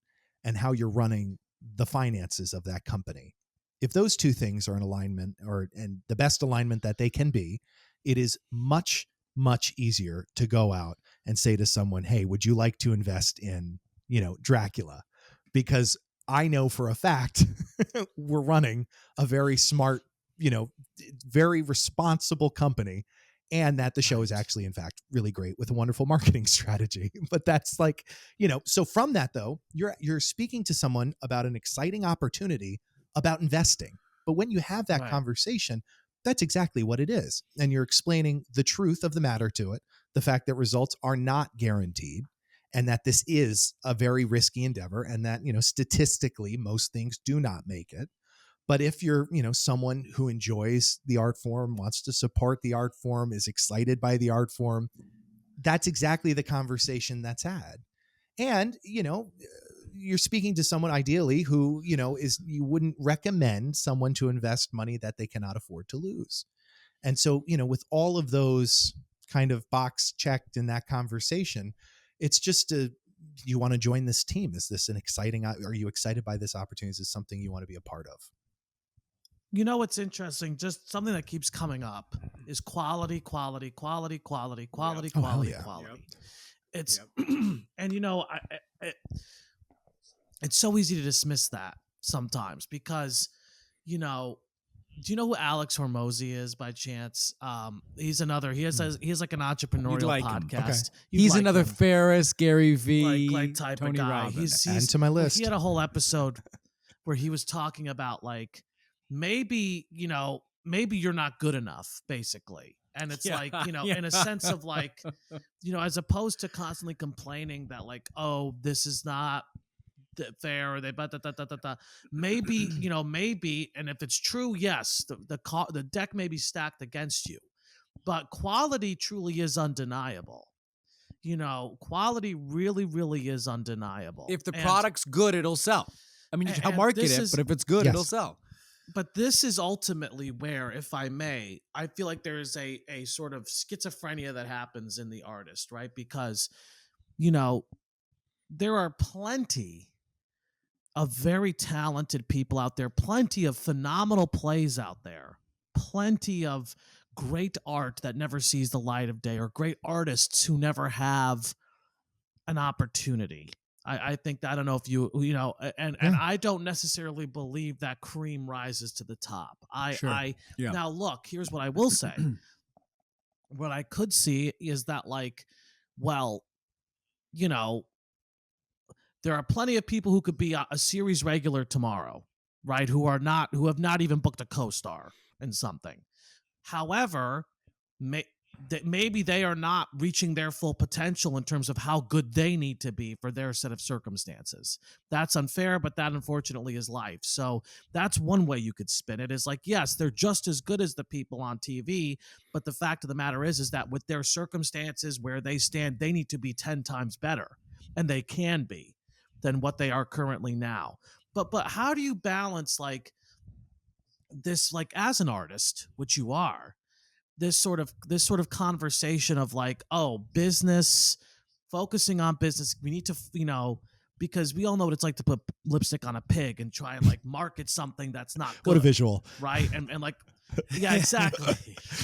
and how you're running the finances of that company. If those two things are in alignment, and the best alignment that they can be, it is much, much easier to go out and say to someone, hey, would you like to invest in, Dracula? Because I know for a fact we're running a very smart, very responsible company, and that the show is actually, in fact, really great with a wonderful marketing strategy. But that's like, so from that though, you're speaking to someone about an exciting opportunity about investing. But when you have that conversation, that's exactly what it is. And you're explaining the truth of the matter to it, the fact that results are not guaranteed, and that this is a very risky endeavor, and that, statistically, most things do not make it. But if you're, someone who enjoys the art form, wants to support the art form, is excited by the art form, that's exactly the conversation that's had. And, you're speaking to someone ideally who, you wouldn't recommend someone to invest money that they cannot afford to lose. And so, with all of those kind of box checked in that conversation, it's just you want to join this team? Is this are you excited by this opportunity? Is this something you want to be a part of? You know what's interesting? Just something that keeps coming up is quality. It's and it's so easy to dismiss that sometimes because do you know who Alex Hormozy is by chance? He's another. He has like an entrepreneurial podcast. He's another Ferris, Gary V, like type Tony of guy. Robbins. Add to my list. He had a whole episode where he was talking about like maybe you're not good enough, basically, and it's in a sense of like as opposed to constantly complaining that like, oh, this is not fair, or they maybe maybe, and if it's true, yes, the deck may be stacked against you, but quality truly is undeniable. Quality really is undeniable. If the product's good, it'll sell. I mean, you can market it, but if it's good, it'll sell. But this is ultimately where, if I may, I feel like there is a sort of schizophrenia that happens in the artist, right? Because there are plenty of very talented people out there, plenty of phenomenal plays out there, plenty of great art that never sees the light of day, or great artists who never have an opportunity. I think that, I don't know if and I don't necessarily believe that cream rises to the top. Now look, here's what I will say. What I could see is that like, well, there are plenty of people who could be a series regular tomorrow, right? Who have not even booked a co-star in something. However, maybe they are not reaching their full potential in terms of how good they need to be for their set of circumstances. That's unfair, but that unfortunately is life. So that's one way you could spin it, is like, yes, they're just as good as the people on TV, but the fact of the matter is that with their circumstances where they stand, they need to be 10 times better, and they can be, than what they are currently now. But how do you balance like this, like as an artist, which you are, this sort of conversation of like, oh, business, focusing on business. We need to, because we all know what it's like to put lipstick on a pig and try and like market something that's not good. What a visual. Right. And like, yeah, exactly.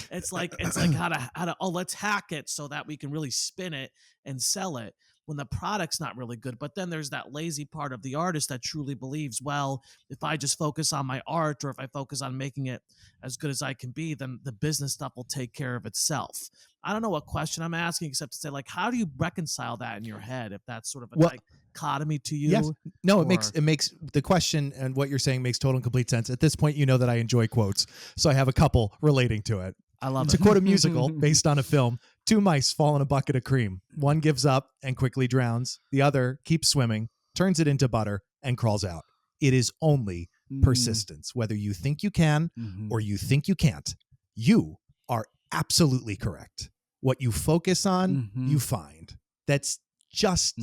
It's like how to, oh, let's hack it so that we can really spin it and sell it when the product's not really good. But then there's that lazy part of the artist that truly believes, well, if I just focus on my art, or if I focus on making it as good as I can be, then the business stuff will take care of itself. I don't know what question I'm asking, except to say, like, how do you reconcile that in your head, if that's sort of a dichotomy to you? Yes. No, it makes the question and what you're saying makes total and complete sense. At this point, that I enjoy quotes, so I have a couple relating to it. I love it. To quote a musical based on a film, 2 mice fall in a bucket of cream. One gives up and quickly drowns. The other keeps swimming, turns it into butter, and crawls out. It is only persistence. Whether you think you can or you think you can't, you are absolutely correct. What you focus on, you find. That's just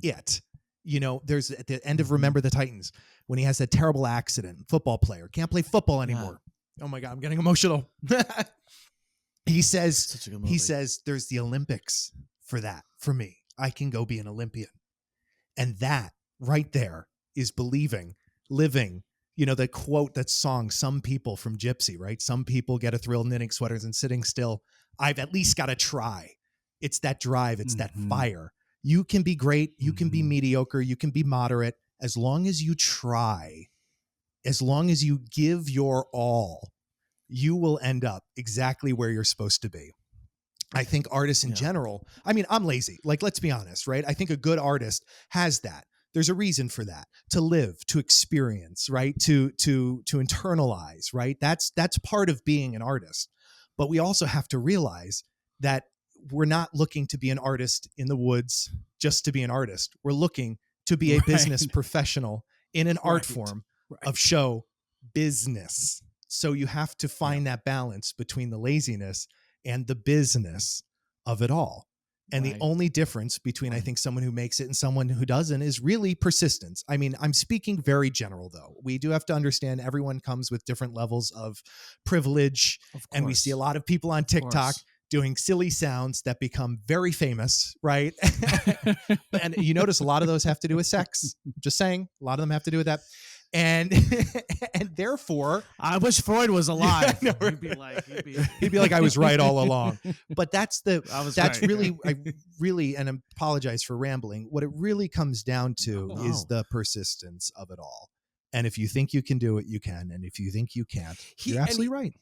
it. There's at the end of Remember the Titans, when he has that terrible accident, football player, can't play football anymore. Yeah. Oh my God, I'm getting emotional. He says, there's the Olympics for that. For me, I can go be an Olympian. And that right there is believing, living, the quote, that song, Some People from Gypsy, right? Some people get a thrill knitting sweaters and sitting still. I've at least got to try. It's that drive. It's that fire. You can be great. You can be mediocre. You can be moderate. As long as you try, as long as you give your all, you will end up exactly where you're supposed to be. I think artists in general, I mean, I'm lazy. Like, let's be honest, right? I think a good artist has that. There's a reason for that. To live, to experience, right? To internalize, right? That's part of being an artist. But we also have to realize that we're not looking to be an artist in the woods just to be an artist. We're looking to be a business professional in an art form of show business. So you have to find that balance between the laziness and the business of it all. And the only difference between, I think, someone who makes it and someone who doesn't is really persistence. I mean, I'm speaking very general, though. We do have to understand everyone comes with different levels of privilege. And we see a lot of people on TikTok doing silly sounds that become very famous, right? And you notice a lot of those have to do with sex. Just saying, a lot of them have to do with that. And and therefore, I wish Freud was alive. Yeah, I know, he'd be like, I was right all along. But that's right. really, I really, and I apologize for rambling. What it really comes down to is the persistence of it all. And if you think you can do it, you can. And if you think you can't, you're absolutely right.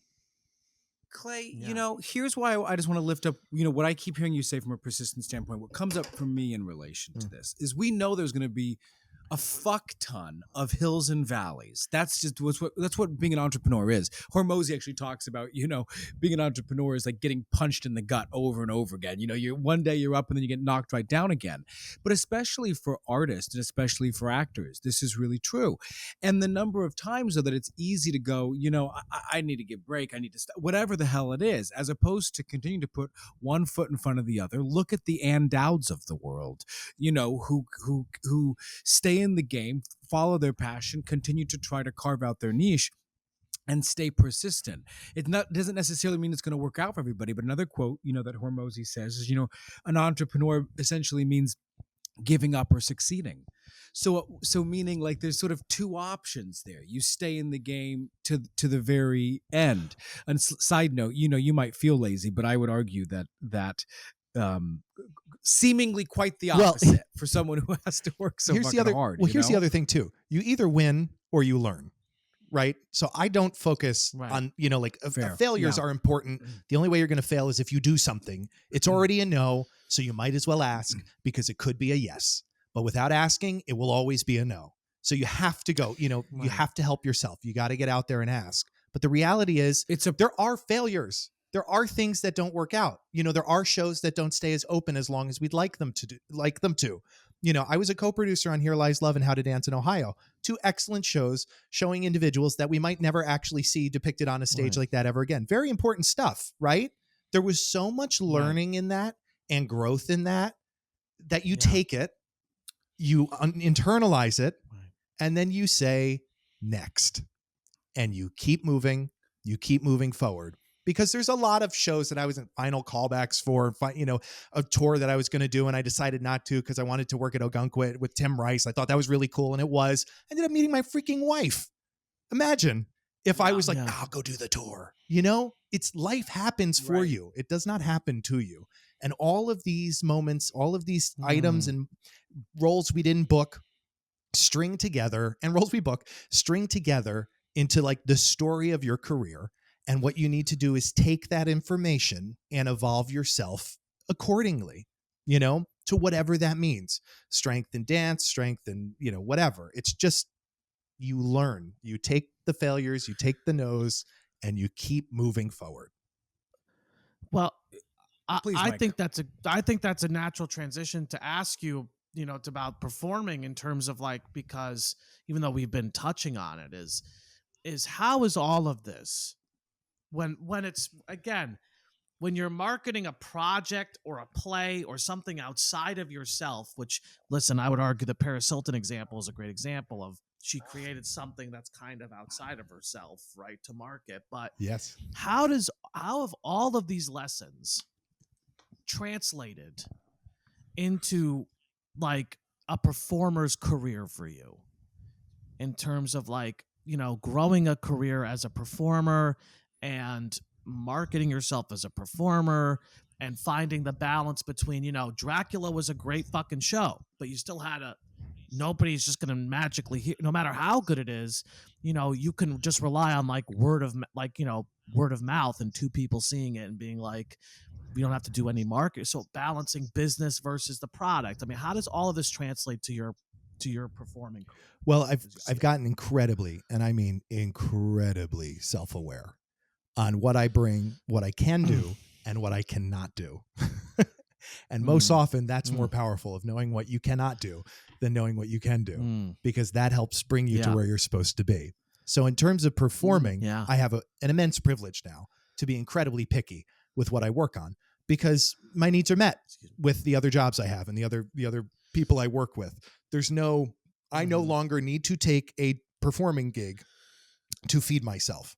Clay, here's why I just want to lift up, what I keep hearing you say from a persistent standpoint. What comes up for me in relation to this is we know there's going to be a fuck ton of hills and valleys. That's what being an entrepreneur is. Hormozi actually talks about, being an entrepreneur is like getting punched in the gut over and over again. One day you're up and then you get knocked right down again. But especially for artists and especially for actors, this is really true. And the number of times though that it's easy to go, I need to get a break. I need to whatever the hell it is, as opposed to continue to put one foot in front of the other. Look at the Ann Dowds of the world, who stay in the game, follow their passion, continue to try to carve out their niche, and stay persistent. It doesn't necessarily mean it's going to work out for everybody. But another quote, that Hormozi says is, an entrepreneur essentially means giving up or succeeding. So meaning like there's sort of two options there. You stay in the game to the very end. And side note, you might feel lazy, but I would argue that seemingly quite the opposite for someone who has to work so fucking hard. Well, here's the other thing too. You either win or you learn, right? So I don't focus on, failures are important. The only way you're going to fail is if you do something. It's already a no, so you might as well ask because it could be a yes. But without asking, it will always be a no. So you have to go, you have to help yourself. You got to get out there and ask. But the reality is there are failures. There are things that don't work out. There are shows that don't stay as open as long as we'd like them to. I was a co-producer on Here Lies Love and How to Dance in Ohio. 2 excellent shows showing individuals that we might never actually see depicted on a stage like that ever again. Very important stuff, right? There was so much learning in that and growth in that you take it, you internalize it, and then you say next. And you keep moving forward. Because there's a lot of shows that I was in final callbacks for, a tour that I was going to do, and I decided not to because I wanted to work at Ogunquit with Tim Rice. I thought that was really cool, and it was. I ended up meeting my freaking wife. Imagine if I was like, I'll go do the tour. It's life happens for you. It does not happen to you. And all of these moments, all of these items and roles we didn't book, string together, and roles we book, string together into like the story of your career. And what you need to do is take that information and evolve yourself accordingly, to whatever that means. Strength in dance, strength in, whatever. It's just you learn. You take the failures, you take the no's, and you keep moving forward. Well, I think that's a natural transition to ask you, it's about performing in terms of like, because even though we've been touching on it, is how is all of this when it's, again, when you're marketing a project or a play or something outside of yourself, which, listen, I would argue the Paris Hilton example is a great example of, she created something that's kind of outside of herself, right, to market. But yes, how have all of these lessons translated into like a performer's career for you in terms of like, growing a career as a performer and marketing yourself as a performer and finding the balance between, Dracula was a great fucking show, but you still had nobody's just going to magically hear, no matter how good it is, you can just rely on like word of mouth and 2 people seeing it and being like, we don't have to do any market. So balancing business versus the product. I mean, how does all of this translate to your performing career? Well, I've gotten incredibly, and I mean incredibly, self-aware on what I bring, what I can do, and what I cannot do. And most often that's more powerful of knowing what you cannot do than knowing what you can do, because that helps bring you to where you're supposed to be. So in terms of performing, I have an immense privilege now to be incredibly picky with what I work on, because my needs are met with the other jobs I have and the other people I work with. I no longer need to take a performing gig to feed myself.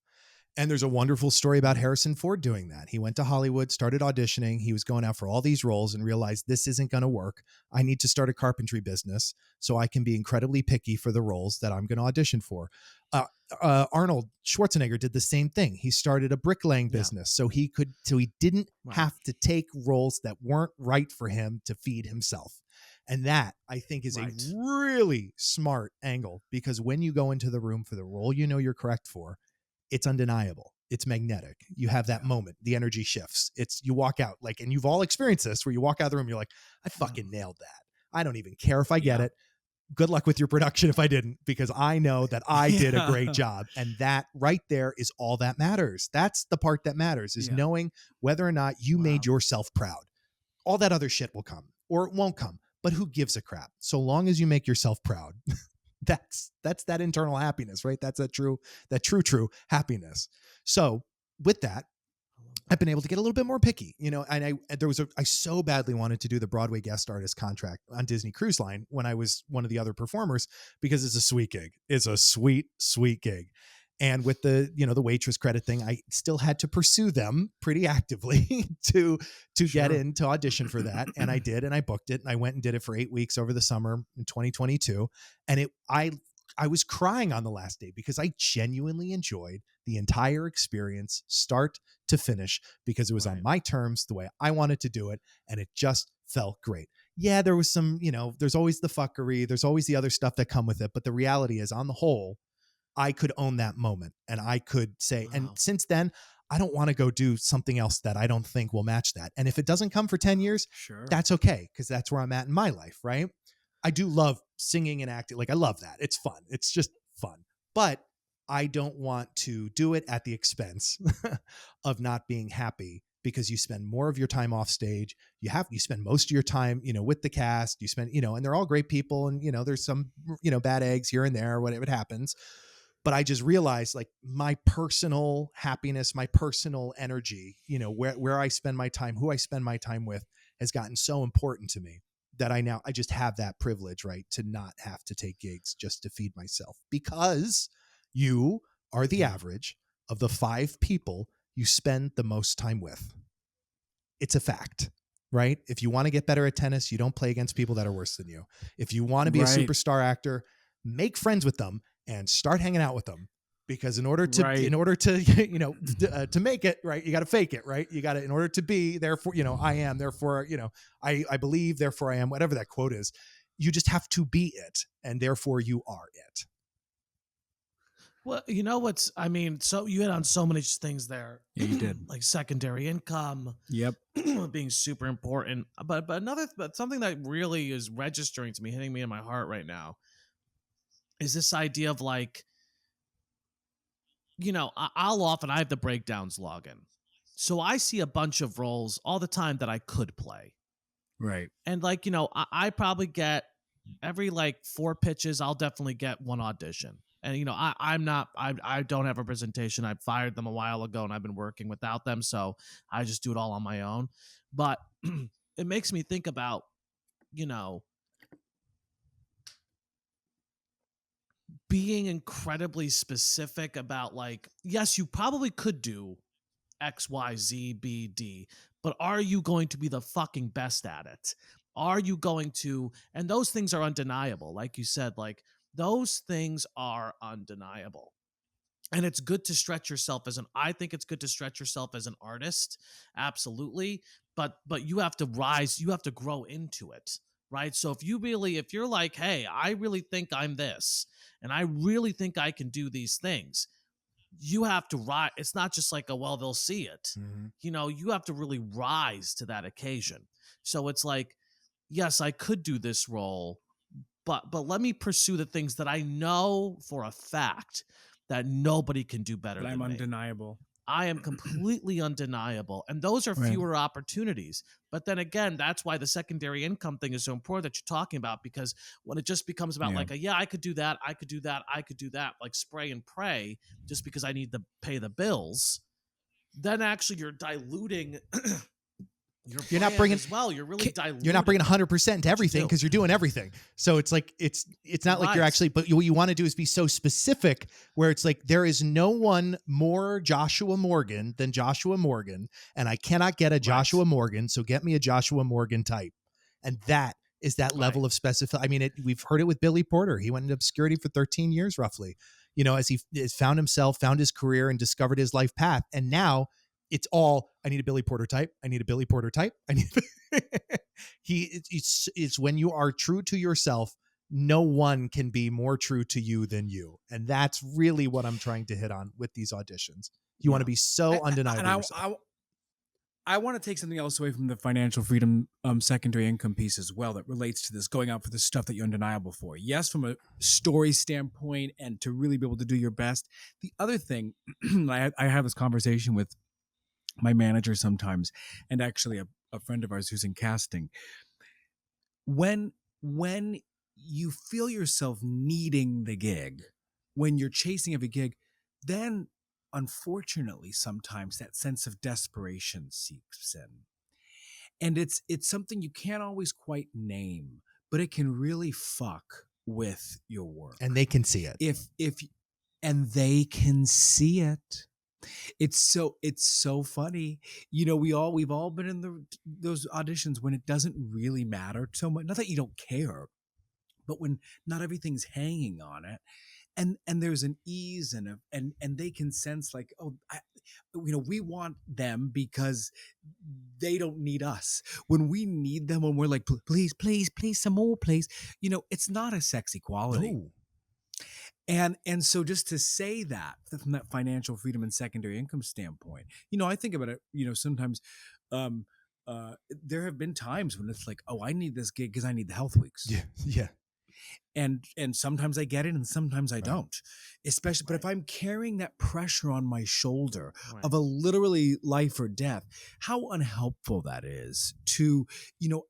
And there's a wonderful story about Harrison Ford doing that. He went to Hollywood, started auditioning. He was going out for all these roles and realized this isn't going to work. I need to start a carpentry business so I can be incredibly picky for the roles that I'm going to audition for. Arnold Schwarzenegger did the same thing. He started a bricklaying business so he didn't have to take roles that weren't right for him to feed himself. And that, I think, is a really smart angle, because when you go into the room for the role you know you're correct for, it's undeniable. It's magnetic. You have that moment. The energy shifts. You walk out like, and you've all experienced this, where you walk out of the room, you're like, I fucking nailed that. I don't even care if I get it. Good luck with your production if I didn't, because I know that I did a great job. And that right there is all that matters. That's the part that matters, is knowing whether or not you made yourself proud. All that other shit will come, or it won't come, but who gives a crap? So long as you make yourself proud. That's that internal happiness, right? That's that true happiness. So with that, I've been able to get a little bit more picky, and I so badly wanted to do the Broadway guest artist contract on Disney Cruise Line when I was one of the other performers, because it's a sweet gig. It's a sweet, sweet gig. And with the waitress credit thing, I still had to pursue them pretty actively to get in to audition for that. And I did, and I booked it, and I went and did it for 8 weeks over the summer in 2022. And I was crying on the last day, because I genuinely enjoyed the entire experience, start to finish, because it was on my terms, the way I wanted to do it. And it just felt great. Yeah, there was some, there's always the fuckery. There's always the other stuff that come with it. But the reality is, on the whole, I could own that moment, and I could say, and since then, I don't want to go do something else that I don't think will match that. And if it doesn't come for 10 years, that's okay, because that's where I'm at in my life, right? I do love singing and acting. Like, I love that. It's fun. It's just fun. But I don't want to do it at the expense of not being happy, because you spend more of your time off stage. You spend most of your time, with the cast. You spend, and they're all great people, and, there's some, bad eggs here and there, whatever it happens. But I just realized, like, my personal happiness, my personal energy, where I spend my time, who I spend my time with, has gotten so important to me that I just have that privilege, right, to not have to take gigs just to feed myself, because you are the average of the 5 people you spend the most time with. It's a fact, right? If you want to get better at tennis, you don't play against people that are worse than you. If you want to be a superstar actor, make friends with them and start hanging out with them, because in order to to make it, right, you got to fake it, right? You got to, in order to be, therefore, I am, therefore, I believe, therefore I am, whatever that quote is. You just have to be it, and therefore you are it. Well, so you hit on so many things there. Yeah, you did. Like secondary income. Yep. Being super important. But something that really is registering to me, hitting me in my heart right now, is this idea of, like, I have the breakdowns login. So I see a bunch of roles all the time that I could play. Right. And, like, I probably get every, like, 4 pitches, I'll definitely get 1 audition. And, I don't have a presentation. I fired them a while ago, and I've been working without them. So I just do it all on my own. But it makes me think about, being incredibly specific about, like, yes, you probably could do X, Y, Z, B, D, but are you going to be the fucking best at it? Are you going to, and those things are undeniable. Like you said, like, those things are undeniable. And it's good to stretch yourself I think it's good to stretch yourself as an artist. Absolutely. But you have to rise, you have to grow into it. Right. So if you're like, hey, I really think I'm this, and I really think I can do these things, you have to rise. It's not just like, well, they'll see it. Mm-hmm. You have to really rise to that occasion. So it's like, yes, I could do this role, but let me pursue the things that I know for a fact that nobody can do better than me. I'm undeniable. I am completely undeniable. And those are fewer opportunities. But then again, that's why the secondary income thing is so important that you're talking about, because when it just becomes about like, I could do that, I could do that, I could do that, like spray and pray just because I need to pay the bills, then actually you're diluting you're not bringing as well. You're really diluting. You're not bringing 100% to everything because you're doing everything. So it's like it's not like you're actually. But what you want to do is be so specific, where it's like there is no one more Joshua Morgan than Joshua Morgan, and I cannot get a Joshua Morgan, so get me a Joshua Morgan type, and that is that level of specificity. I mean, we've heard it with Billy Porter. He went into obscurity for 13 years, roughly. As he has found himself, found his career, and discovered his life path, and now. It's all, I need a Billy Porter type. I need a Billy Porter type. I need it's when you are true to yourself, no one can be more true to you than you. And that's really what I'm trying to hit on with these auditions. You want to be so undeniable. And I want to take something else away from the financial freedom secondary income piece as well that relates to this, going out for the stuff that you're undeniable for. Yes, from a story standpoint and to really be able to do your best. The other thing, I have this conversation with my manager sometimes, and actually a friend of ours who's in casting. When you feel yourself needing the gig, when you're chasing every gig, then unfortunately sometimes that sense of desperation seeps in. And it's something you can't always quite name, but it can really fuck with your work. And they can see it. And they can see it. It's so funny. We've all been in those auditions when it doesn't really matter so much. Not that you don't care, but when not everything's hanging on it, and there's an ease and they can sense like, we want them because they don't need us. When we need them, when we're like, please, some more, please. It's not a sexy quality. No. And so just to say that from that financial freedom and secondary income standpoint, I think about it, sometimes there have been times when it's like, oh, I need this gig because I need the health weeks. Yeah. And sometimes I get it and sometimes I don't, especially, but if I'm carrying that pressure on my shoulder of a literally life or death, how unhelpful that is to,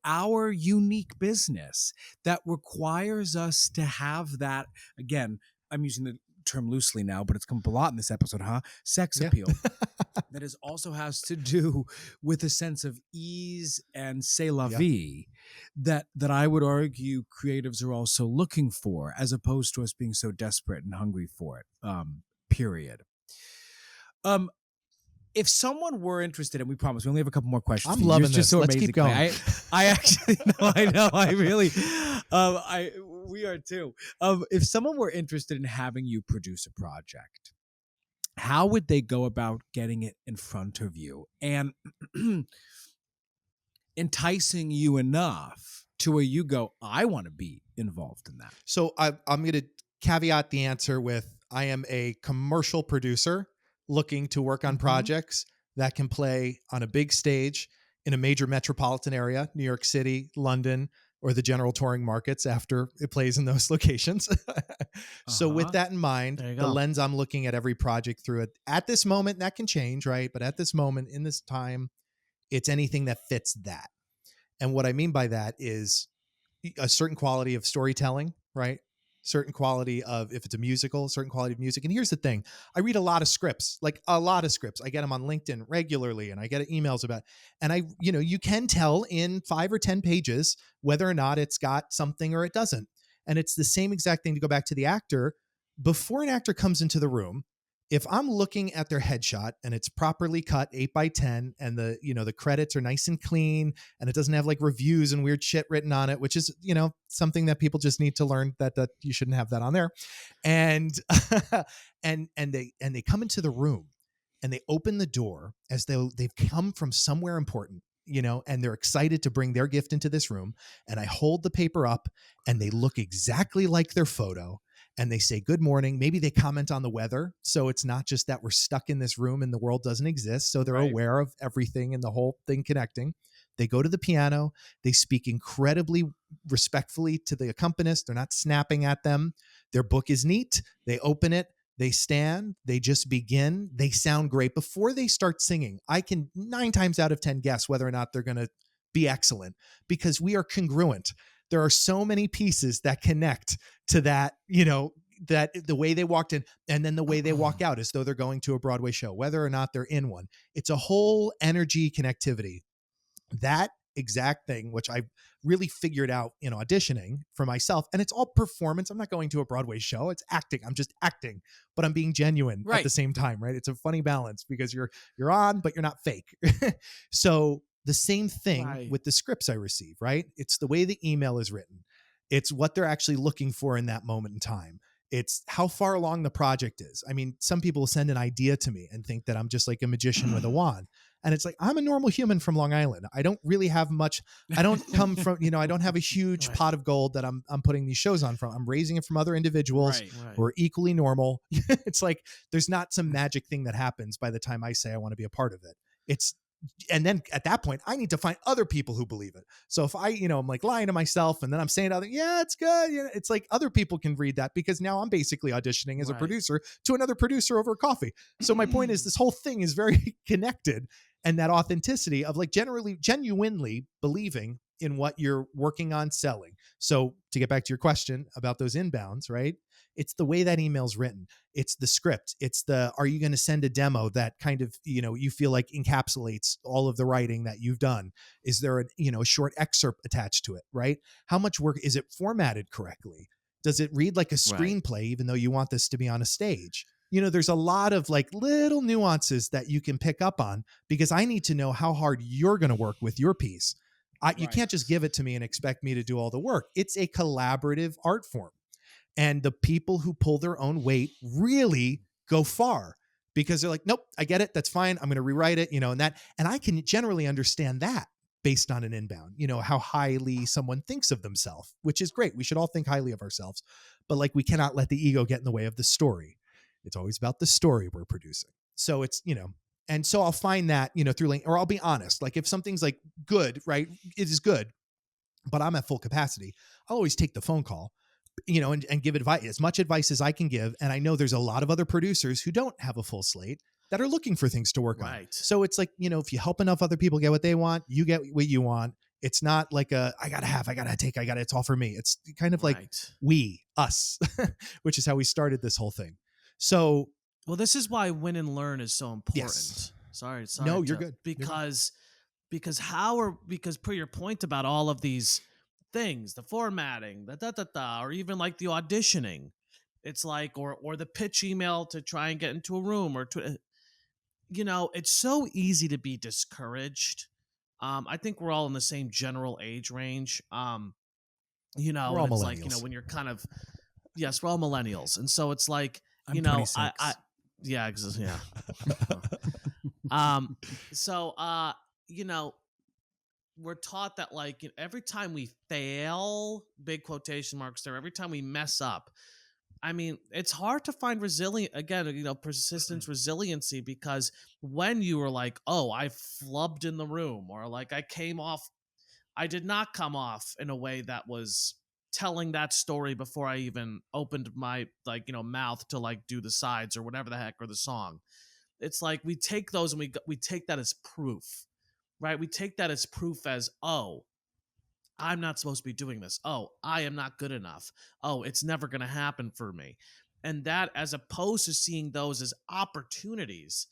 our unique business that requires us to have that, again, I'm using the term loosely now, but it's come up a lot in this episode, sex appeal. That also has to do with a sense of ease and c'est la vie that I would argue creatives are also looking for, as opposed to us being so desperate and hungry for it. Period. If someone were interested, and we promise we only have a couple more questions. I'm loving this. Just so Let's amazing. Keep going. I actually know. I know. I really. We are too. If someone were interested in having you produce a project, how would they go about getting it in front of you and enticing you enough to where you go, I want to be involved in that? So I'm going to caveat the answer with, I am a commercial producer looking to work on projects that can play on a big stage in a major metropolitan area, New York City, London, or the general touring markets after it plays in those locations. So with that in mind, the lens I'm looking at every project through it at this moment, that can change, right? But at this moment in this time, it's anything that fits that. And what I mean by that is a certain quality of storytelling, right? Certain quality of, if it's a musical, certain quality of music. And here's the thing. I read a lot of scripts. I get them on LinkedIn regularly, and I get emails about, and you can tell in 5 or 10 pages whether or not it's got something or it doesn't. And it's the same exact thing to go back to the actor. Before an actor comes into the room, if I'm looking at their headshot and it's properly cut 8x10 and the credits are nice and clean and it doesn't have like reviews and weird shit written on it, which is, something that people just need to learn that you shouldn't have that on there. And, and they come into the room and they open the door as though they've come from somewhere important, and they're excited to bring their gift into this room. And I hold the paper up and they look exactly like their photo. And they say, good morning. Maybe they comment on the weather. So it's not just that we're stuck in this room and the world doesn't exist. So they're aware of everything and the whole thing connecting. They go to the piano. They speak incredibly respectfully to the accompanist. They're not snapping at them. Their book is neat. They open it. They stand. They just begin. They sound great. Before they start singing, I can 9 times out of 10 guess whether or not they're going to be excellent, because we are congruent. There are so many pieces that connect to that, that the way they walked in and then the way they walk out as though they're going to a Broadway show, whether or not they're in one. It's a whole energy connectivity. That exact thing, which I really figured out in auditioning for myself, and it's all performance. I'm not going to a Broadway show. It's acting. I'm just acting, but I'm being genuine at the same time, right? It's a funny balance because you're on, but you're not fake. So the same thing with the scripts I receive, right? It's the way the email is written. It's what they're actually looking for in that moment in time. It's how far along the project is. I mean, some people send an idea to me and think that I'm just like a magician with a wand. And it's like, I'm a normal human from Long Island. I don't really have much. I don't come from, I don't have a huge pot of gold that I'm putting these shows on from. I'm raising it from other individuals who are equally normal. It's like, there's not some magic thing that happens by the time I say I want to be a part of it. And then at that point, I need to find other people who believe it. So if I, I'm like lying to myself and then I'm saying, yeah, it's good. It's like other people can read that because now I'm basically auditioning as a producer to another producer over coffee. So my point is this whole thing is very connected, and that authenticity of like genuinely believing in what you're working on selling. So to get back to your question about those inbounds, right? It's the way that email's written. It's the script. It's are you going to send a demo that kind of, you feel like encapsulates all of the writing that you've done? Is there a short excerpt attached to it, right? How much work is it formatted correctly? Does it read like a screenplay, even though you want this to be on a stage? There's a lot of like little nuances that you can pick up on because I need to know how hard you're going to work with your piece. You can't just give it to me and expect me to do all the work. It's a collaborative art form. And the people who pull their own weight really go far because they're like, nope, I get it. That's fine. I'm going to rewrite it, and I can generally understand that based on an inbound, how highly someone thinks of themselves, which is great. We should all think highly of ourselves, but like, we cannot let the ego get in the way of the story. It's always about the story we're producing. So it's, and so I'll find that, through link, or I'll be honest, like if something's like good, right? It is good, but I'm at full capacity. I'll always take the phone call, and give advice, as much advice as I can give. And I know there's a lot of other producers who don't have a full slate that are looking for things to work on. So it's like, if you help enough other people get what they want, you get what you want. It's not like it's all for me. It's kind of like us, which is how we started this whole thing. So, well, this is why win and learn is so important. Yes. Sorry. No, you're good. Because per your point about all of these things, the formatting, or even like the auditioning, it's like, or the pitch email to try and get into a room or to, it's so easy to be discouraged. I think we're all in the same general age range. We're all and it's like, millennials. when you're kind of, yes, we're all millennials. And so it's like, I'm 26. yeah. We're taught that like every time we fail, big quotation marks there, every time we mess up, I mean, it's hard to find persistence, resiliency, because when you were like, oh, I flubbed in the room, or like I did not come off in a way that was telling that story before I even opened my mouth to like do the sides or whatever the heck, or the song. It's like we take those and we take that as proof, right? We take that as proof as, oh, I'm not supposed to be doing this. Oh, I am not good enough. Oh, it's never going to happen for me. And that, as opposed to seeing those as opportunities,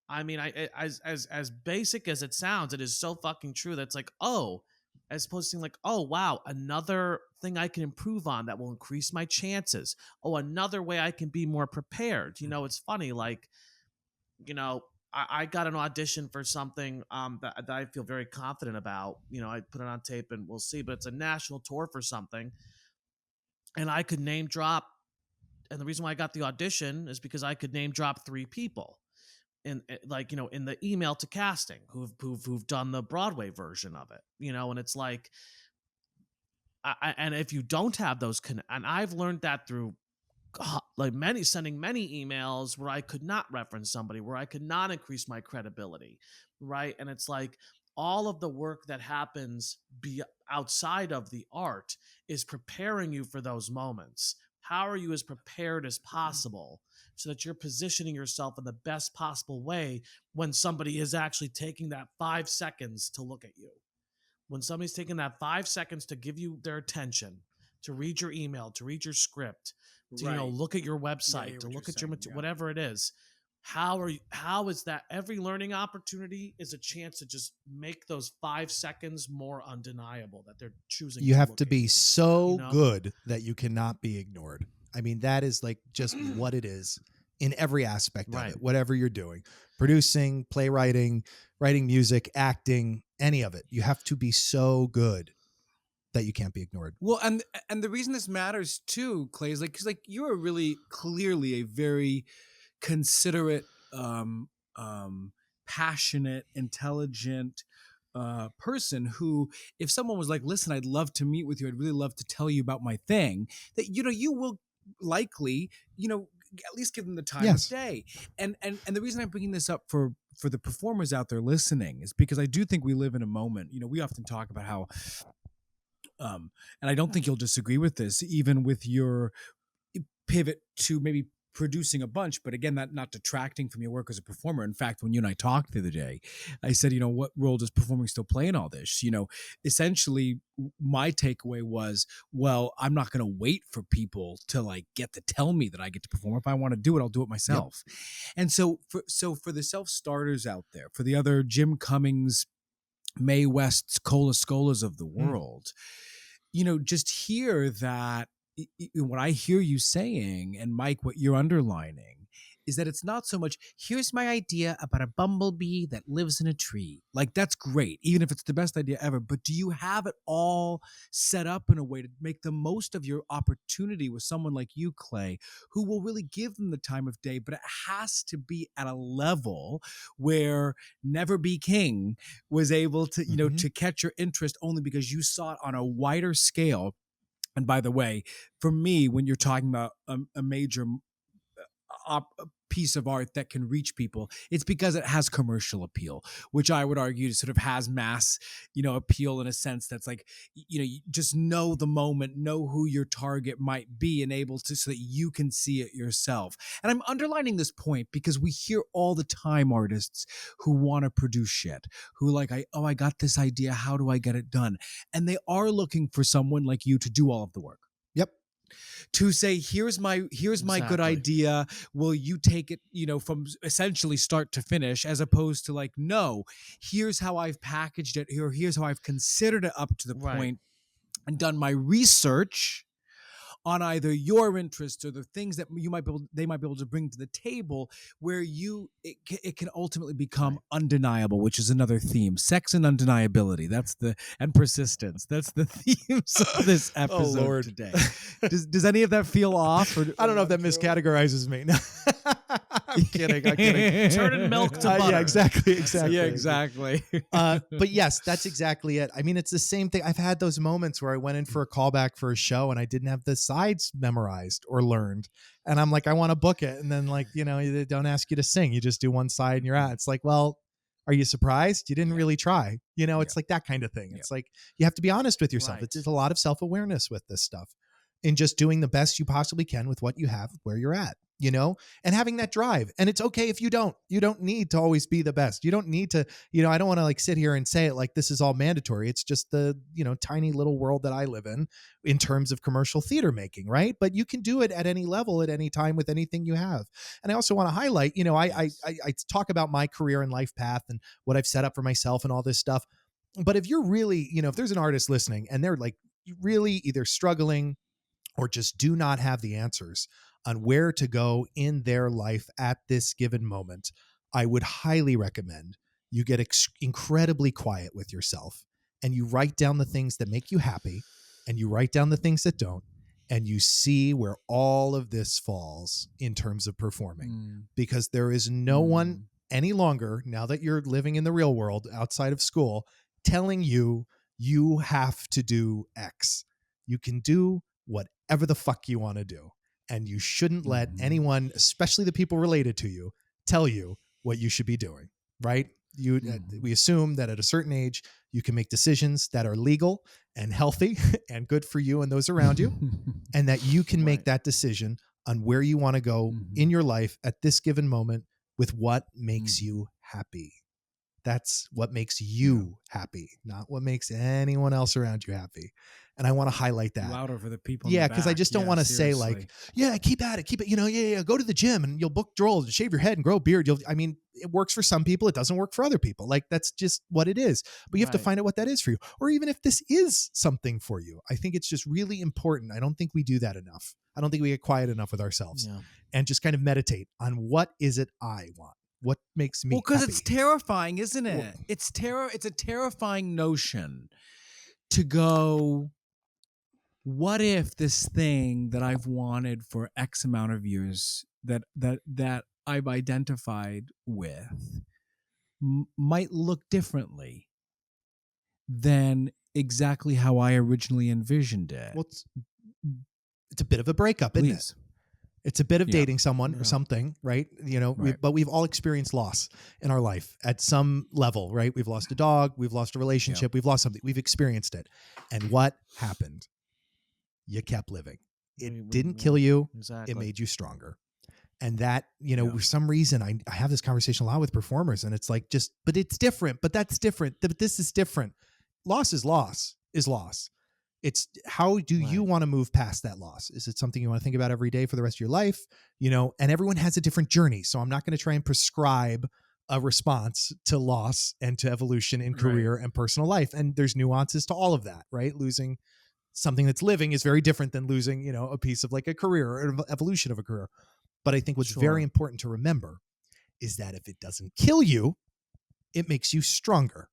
I mean, as basic as it sounds, it is so fucking true. That's like, oh, as opposed to seeing like, oh, wow, another thing I can improve on that will increase my chances. Oh, another way I can be more prepared. It's funny, like, I got an audition for something that I feel very confident about. I put it on tape and we'll see, but it's a national tour for something. And I could name drop. And the reason why I got the audition is because I could name drop 3 people in the email to casting who've done the Broadway version of it, and it's like, and if you don't have those, and I've learned that through sending many emails where I could not reference somebody, where I could not increase my credibility, right? And it's like all of the work that happens outside of the art is preparing you for those moments. How are you as prepared as possible so that you're positioning yourself in the best possible way when somebody is actually taking that 5 seconds to look at you? When somebody's taking that 5 seconds to give you their attention, to read your email, to read your script, to look at your website, to look at your material, whatever it is. how is that every learning opportunity is a chance to just make those 5 seconds more undeniable that they're choosing. You have to look at be you, so you know? good that you cannot be ignored. I mean, that is like just what it is in every aspect of Right. it, whatever you're doing, producing, playwriting, writing music, acting, any of it. You have to be so good that you can't be ignored. Well, and the reason this matters too, Clay, is like, because like you're really clearly a very considerate, passionate, intelligent person who, if someone was like, listen, I'd love to meet with you, I'd really love to tell you about my thing, that, you know, you will likely, you know, at least give them the time Yes. of day. And the reason I'm bringing this up for the performers out there listening is because I do think we live in a moment, you know, we often talk about how, and I don't think you'll disagree with this, even with your pivot to maybe producing a bunch, but again, that not detracting from your work as a performer. In fact, when you and I talked the other day, I said, you know, what role does performing still play in all this? You know, essentially my takeaway was, well, I'm not going to wait for people to like get to tell me that I get to perform. If I want to do it, I'll do it myself. Yep. And so for the self-starters out there, for the other Jim Cummings, Mae West's, Cola Scolas of the world, you know, just hear that what I hear you saying, and Mike, what you're underlining, is that it's not so much, here's my idea about a bumblebee that lives in a tree. Like, that's great, even if it's the best idea ever, but do you have it all set up in a way to make the most of your opportunity with someone like you, Clay, who will really give them the time of day, but it has to be at a level where Never Be King was able to, you know, to catch your interest only because you saw it on a wider scale. And by the way, for me, when you're talking about a major piece of art that can reach people, it's because it has commercial appeal, which I would argue sort of has mass, you know, appeal in a sense that's like, you know, you just know the moment, know who your target might be, and able to, so that you can see it yourself. And I'm underlining this point because we hear all the time artists who want to produce shit, who like, I got this idea, how do I get it done? And they are looking for someone like you to do all of the work. Yep. To say, here's my good idea, will you take it, you know, from essentially start to finish, as opposed to like, no, here's how I've packaged it, or here's how I've considered it up to the point and done my research on either your interests or the things that they might be able to bring to the table, where it can ultimately become undeniable, which is another theme. Sex and undeniability. And persistence. That's the themes of this episode today. Does any of that feel off? Or, I don't know if that miscategorizes me. I'm kidding. Turning milk to butter. Yeah, exactly. Yeah, exactly. But yes, that's exactly it. I mean, it's the same thing. I've had those moments where I went in for a callback for a show and I didn't have the sides memorized or learned. And I'm like, I want to book it. And then like, you know, they don't ask you to sing. You just do one side and you're out. It's like, well, are you surprised? You didn't really try. You know, it's like that kind of thing. It's like, you have to be honest with yourself. It's just a lot of self-awareness with this stuff, in just doing the best you possibly can with what you have, where you're at, you know, and having that drive. And it's okay if you don't need to always be the best. You don't need to, you know, I don't want to like sit here and say it like this is all mandatory. It's just the, you know, tiny little world that I live in terms of commercial theater making. Right. But you can do it at any level, at any time, with anything you have. And I also want to highlight, you know, I talk about my career and life path and what I've set up for myself and all this stuff. But if you're really, you know, if there's an artist listening and they're like really either struggling or just do not have the answers on where to go in their life at this given moment, I would highly recommend you get incredibly quiet with yourself and you write down the things that make you happy and you write down the things that don't, and you see where all of this falls in terms of performing. Because there is no one any longer, now that you're living in the real world outside of school, telling you you have to do X. You can do whatever the fuck you want to do. And you shouldn't let anyone, especially the people related to you, tell you what you should be doing, right? We assume that at a certain age, you can make decisions that are legal and healthy and good for you and those around you, and that you can make that decision on where you want to go in your life at this given moment with what makes you happy. That's what makes you happy, not what makes anyone else around you happy. And I want to highlight that. Louder for the people. Yeah, because I just don't want to say like, yeah, keep at it, keep it. Go to the gym and you'll book draws, shave your head and grow a beard. It works for some people. It doesn't work for other people. Like that's just what it is. But you have to find out what that is for you, or even if this is something for you. I think it's just really important. I don't think we do that enough. I don't think we get quiet enough with ourselves and just kind of meditate on what is it I want. What makes me because happy? It's terrifying, isn't it? Well, it's a terrifying notion to go, what if this thing that I've wanted for X amount of years that I've identified with might look differently than exactly how I originally envisioned it? Well, it's a bit of a breakup, isn't it? It's a bit of dating someone or something, right? But we've all experienced loss in our life at some level, right? We've lost a dog, we've lost a relationship, we've lost something, we've experienced it. And what happened? You kept living. It didn't kill you. Exactly. It made you stronger. And that, for some reason, I have this conversation a lot with performers, and it's like, but it's different, but that's different, but this is different. Loss is loss. It's how do you want to move past that loss? Is it something you want to think about every day for the rest of your life? And everyone has a different journey. So I'm not going to try and prescribe a response to loss and to evolution in career and personal life. And there's nuances to all of that, right? Losing something that's living is very different than losing, a piece of like a career or evolution of a career. But I think what's very important to remember is that if it doesn't kill you, it makes you stronger,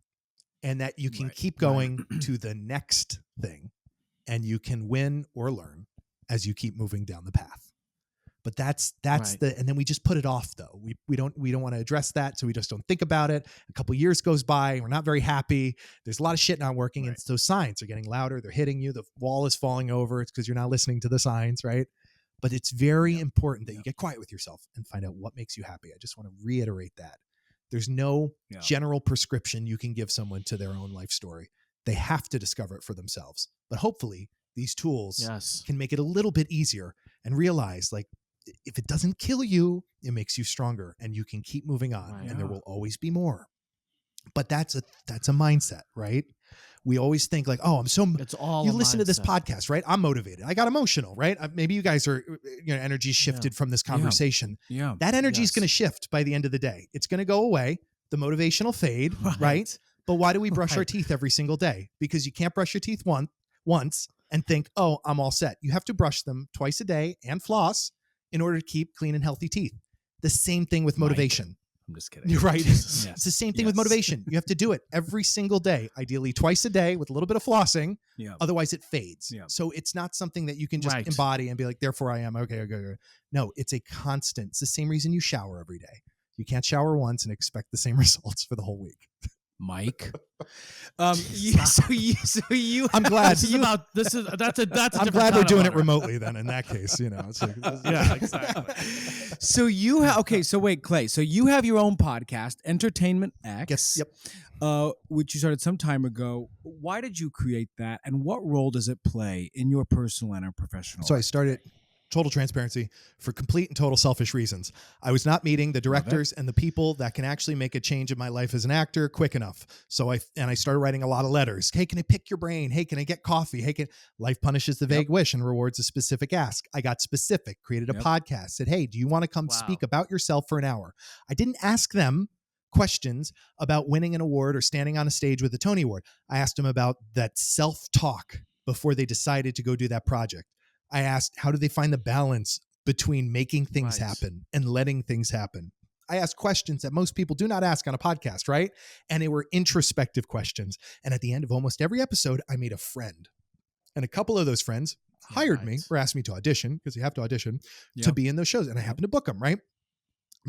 and that you can keep going to the next thing, and you can win or learn as you keep moving down the path. But that's and then we just put it off though. We don't want to address that. So we just don't think about it. A couple of years goes by. We're not very happy. There's a lot of shit not working. And those signs are getting louder. They're hitting you. The wall is falling over. It's because you're not listening to the signs, right? But it's very important that you get quiet with yourself and find out what makes you happy. I just want to reiterate that. There's no general prescription you can give someone to their own life story. They have to discover it for themselves. But hopefully these tools can make it a little bit easier and realize, like, if it doesn't kill you, it makes you stronger and you can keep moving on and there will always be more. But that's a mindset, right? We always think like, oh, it's all you listen to this podcast, right? I'm motivated. I got emotional, right? Maybe you guys are, energy shifted from this conversation. Yeah. That energy is going to shift by the end of the day. It's going to go away. The motivation will fade, right? But why do we brush our teeth every single day? Because you can't brush your teeth once and think, oh, I'm all set. You have to brush them twice a day and floss in order to keep clean and healthy teeth. The same thing with motivation. I'm just kidding. You're right. It's the same thing with motivation. You have to do it every single day, ideally twice a day with a little bit of flossing. Yeah. Otherwise it fades. Yeah. So it's not something that you can just embody and be like, therefore I am. Okay. No, it's a constant. It's the same reason you shower every day. You can't shower once and expect the same results for the whole week. Mike. I'm glad. I'm glad we're doing it remotely then in that case, It's like, exactly. So you have, so wait, Clay. So you have your own podcast, Entertainment X. Yep. Which you started some time ago. Why did you create that, and what role does it play in your personal and professional? So I started, total transparency, for complete and total selfish reasons. I was not meeting the directors and the people that can actually make a change in my life as an actor quick enough. So I started writing a lot of letters. Hey, can I pick your brain? Hey, can I get coffee? Hey, life punishes the vague wish and rewards a specific ask. I got specific, created a podcast, said, hey, do you want to come speak about yourself for an hour? I didn't ask them questions about winning an award or standing on a stage with the Tony Award. I asked them about that self-talk before they decided to go do that project. I asked, how do they find the balance between making things happen and letting things happen? I asked questions that most people do not ask on a podcast, right? And they were introspective questions. And at the end of almost every episode, I made a friend. And a couple of those friends hired me or asked me to audition, because you have to audition to be in those shows. And I happened to book them, right?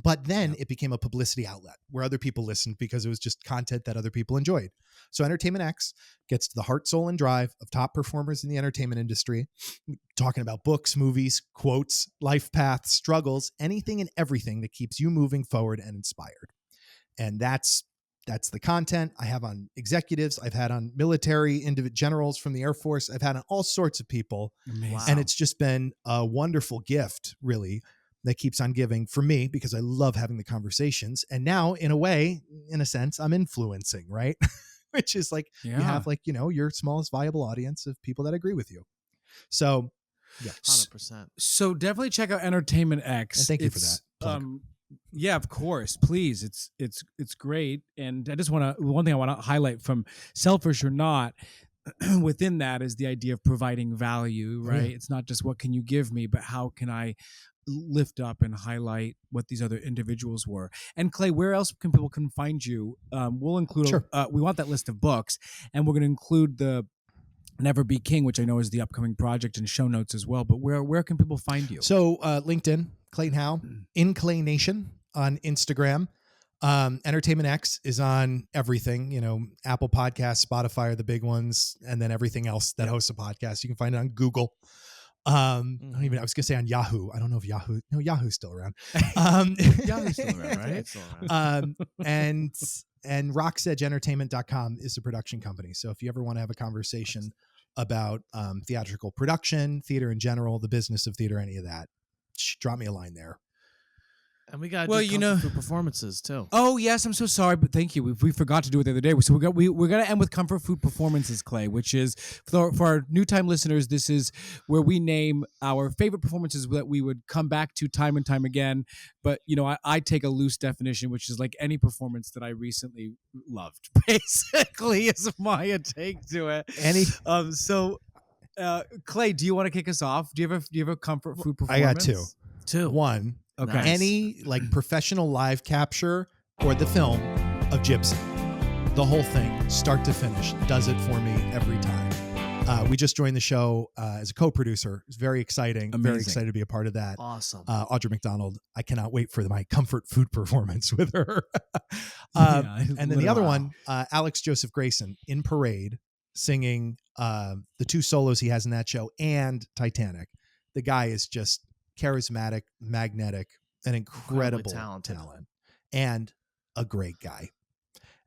But then it became a publicity outlet where other people listened because it was just content that other people enjoyed. So Entertainment X gets to the heart, soul, and drive of top performers in the entertainment industry, talking about books, movies, quotes, life paths, struggles, anything and everything that keeps you moving forward and inspired. And that's the content I have on executives. I've had on military generals from the Air Force. I've had on all sorts of people. Amazing. And it's just been a wonderful gift, really. that keeps on giving for me because I love having the conversations. And now, in a way, in a sense, I'm influencing, right? Which is like, you have like, your smallest viable audience of people that agree with you. So, yeah. 100%. So definitely check out Entertainment X. And thank you for that plug. Yeah, of course. Please. It's great. And I just one thing I want to highlight from Selfish or Not within that is the idea of providing value, right? Yeah. It's not just what can you give me, but how can I lift up and highlight what these other individuals were. And Clay, where else can people find you? We'll include, Sure. We want that list of books, and we're going to include the Never Be King, which I know is the upcoming project, and show notes as well. But where can people find you? So LinkedIn, Clayton Howe, in Clay Nation on Instagram. Entertainment X is on everything, Apple Podcasts, Spotify are the big ones, and then everything else that hosts a podcast. You can find it on Google. I was gonna say on Yahoo. I don't know if Yahoo's still around. Yahoo's still around, right? It's still around. And rocksedgeentertainment.com is a production company. So if you ever want to have a conversation about theatrical production, theater in general, the business of theater, any of that, drop me a line there. And we got comfort performances too. Oh yes, I'm so sorry, but thank you. We forgot to do it the other day. So we're gonna end with comfort food performances, Clay, which is for our new time listeners. This is where we name our favorite performances that we would come back to time and time again. But I take a loose definition, which is like any performance that I recently loved. Basically, is my take to it. So, Clay, do you want to kick us off? Do you have a comfort food performance? I got two. One. Okay. Nice. Any like professional live capture or the film of Gypsy. The whole thing, start to finish, does it for me every time. We just joined the show as a co-producer. It's very exciting. Amazing. Very excited to be a part of that. Awesome. Audrey McDonald, I cannot wait for my comfort food performance with her. And then the other one, Alex Joseph Grayson in Parade, singing the two solos he has in that show and Titanic. The guy is just charismatic, magnetic, an incredible talent, and a great guy.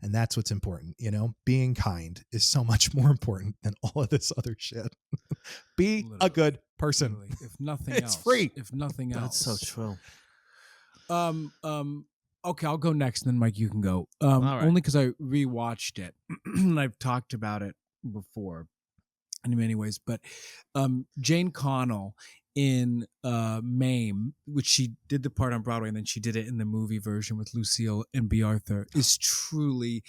And that's what's important. Being kind is so much more important than all of this other shit. Be a good person. Literally. If nothing it's else. free. If nothing else. That's so true. Okay, I'll go next, and then Mike, you can go. All right. Only because I rewatched it and I've talked about it before in many ways. But Jane Connell in Mame, which she did the part on Broadway and then she did it in the movie version with Lucille and B. Arthur, is truly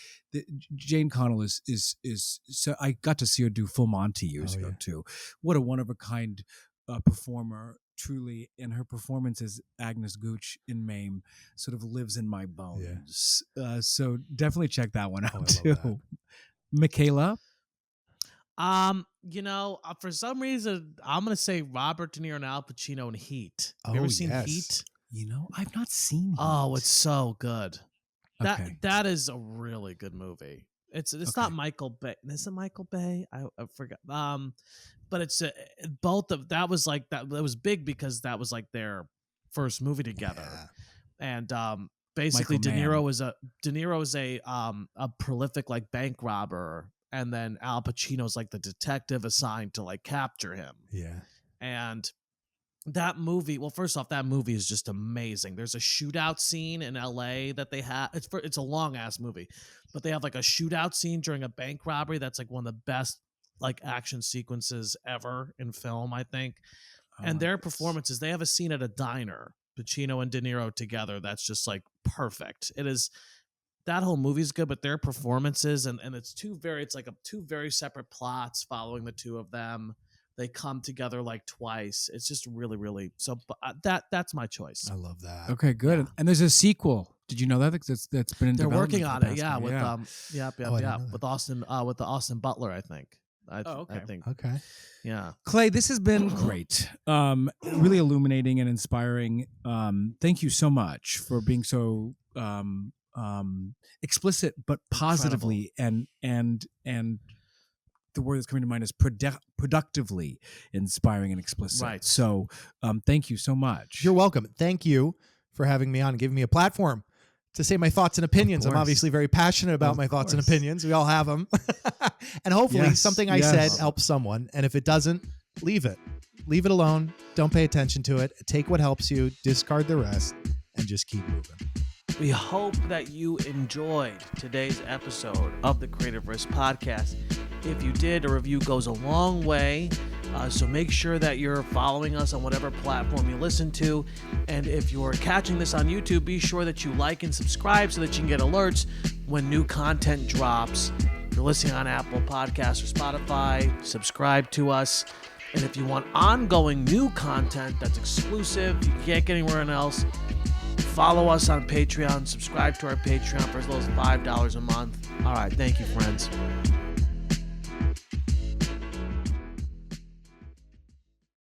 Jane Connell is so I got to see her do Full Monty years ago too. What a one of a kind performer, truly, and her performance as Agnes Gooch in Mame sort of lives in my bones. So definitely check that one out too. Michaela. For some reason, I'm gonna say Robert De Niro and Al Pacino in Heat. Have you ever seen Heat? I've not seen Heat. Oh, it's so good. Okay. That is a really good movie. It's not Michael Bay. Is it Michael Bay? I forgot. But it's both of that was like that. That was big because that was like their first movie together, and basically De Niro is a prolific like bank robber. And then Al Pacino's like the detective assigned to like capture him. Yeah. And that movie, well, first off, that movie is just amazing. There's a shootout scene in LA that they have. It's a long ass movie, but they have like a shootout scene during a bank robbery. That's like one of the best like action sequences ever in film, I think. And their performances, they have a scene at a diner, Pacino and De Niro together. That's just like perfect. It is. That whole movie's good, but their performances and it's two very separate plots following the two of them. They come together like twice. It's just really, really so. That's my choice. I love that. Okay, good. Yeah. And there's a sequel. Did you know that? That's been in. They're working on it. With Austin Butler, I think. I think. Okay. Yeah. Clay, this has been great. Really illuminating and inspiring. Thank you so much for being so. Explicit but positively and the word that's coming to mind is productively inspiring and explicit. Right. So thank you so much. You're welcome. Thank you for having me on and giving me a platform to say my thoughts and opinions. I'm obviously very passionate about my thoughts and opinions. We all have them. And hopefully something I said helps someone. And if it doesn't, leave it. leave it alone. Don't pay attention to it. Take what helps you, discard the rest, and just keep moving. We hope that you enjoyed today's episode of the Creative Risk Podcast. If you did, a review goes a long way. So make sure that you're following us on whatever platform you listen to. And if you're catching this on YouTube, be sure that you like and subscribe so that you can get alerts when new content drops. If you're listening on Apple Podcasts or Spotify, subscribe to us. And if you want ongoing new content that's exclusive, you can't get anywhere else, follow us on Patreon, subscribe to our Patreon for as low as $5 a month. All right, thank you, friends.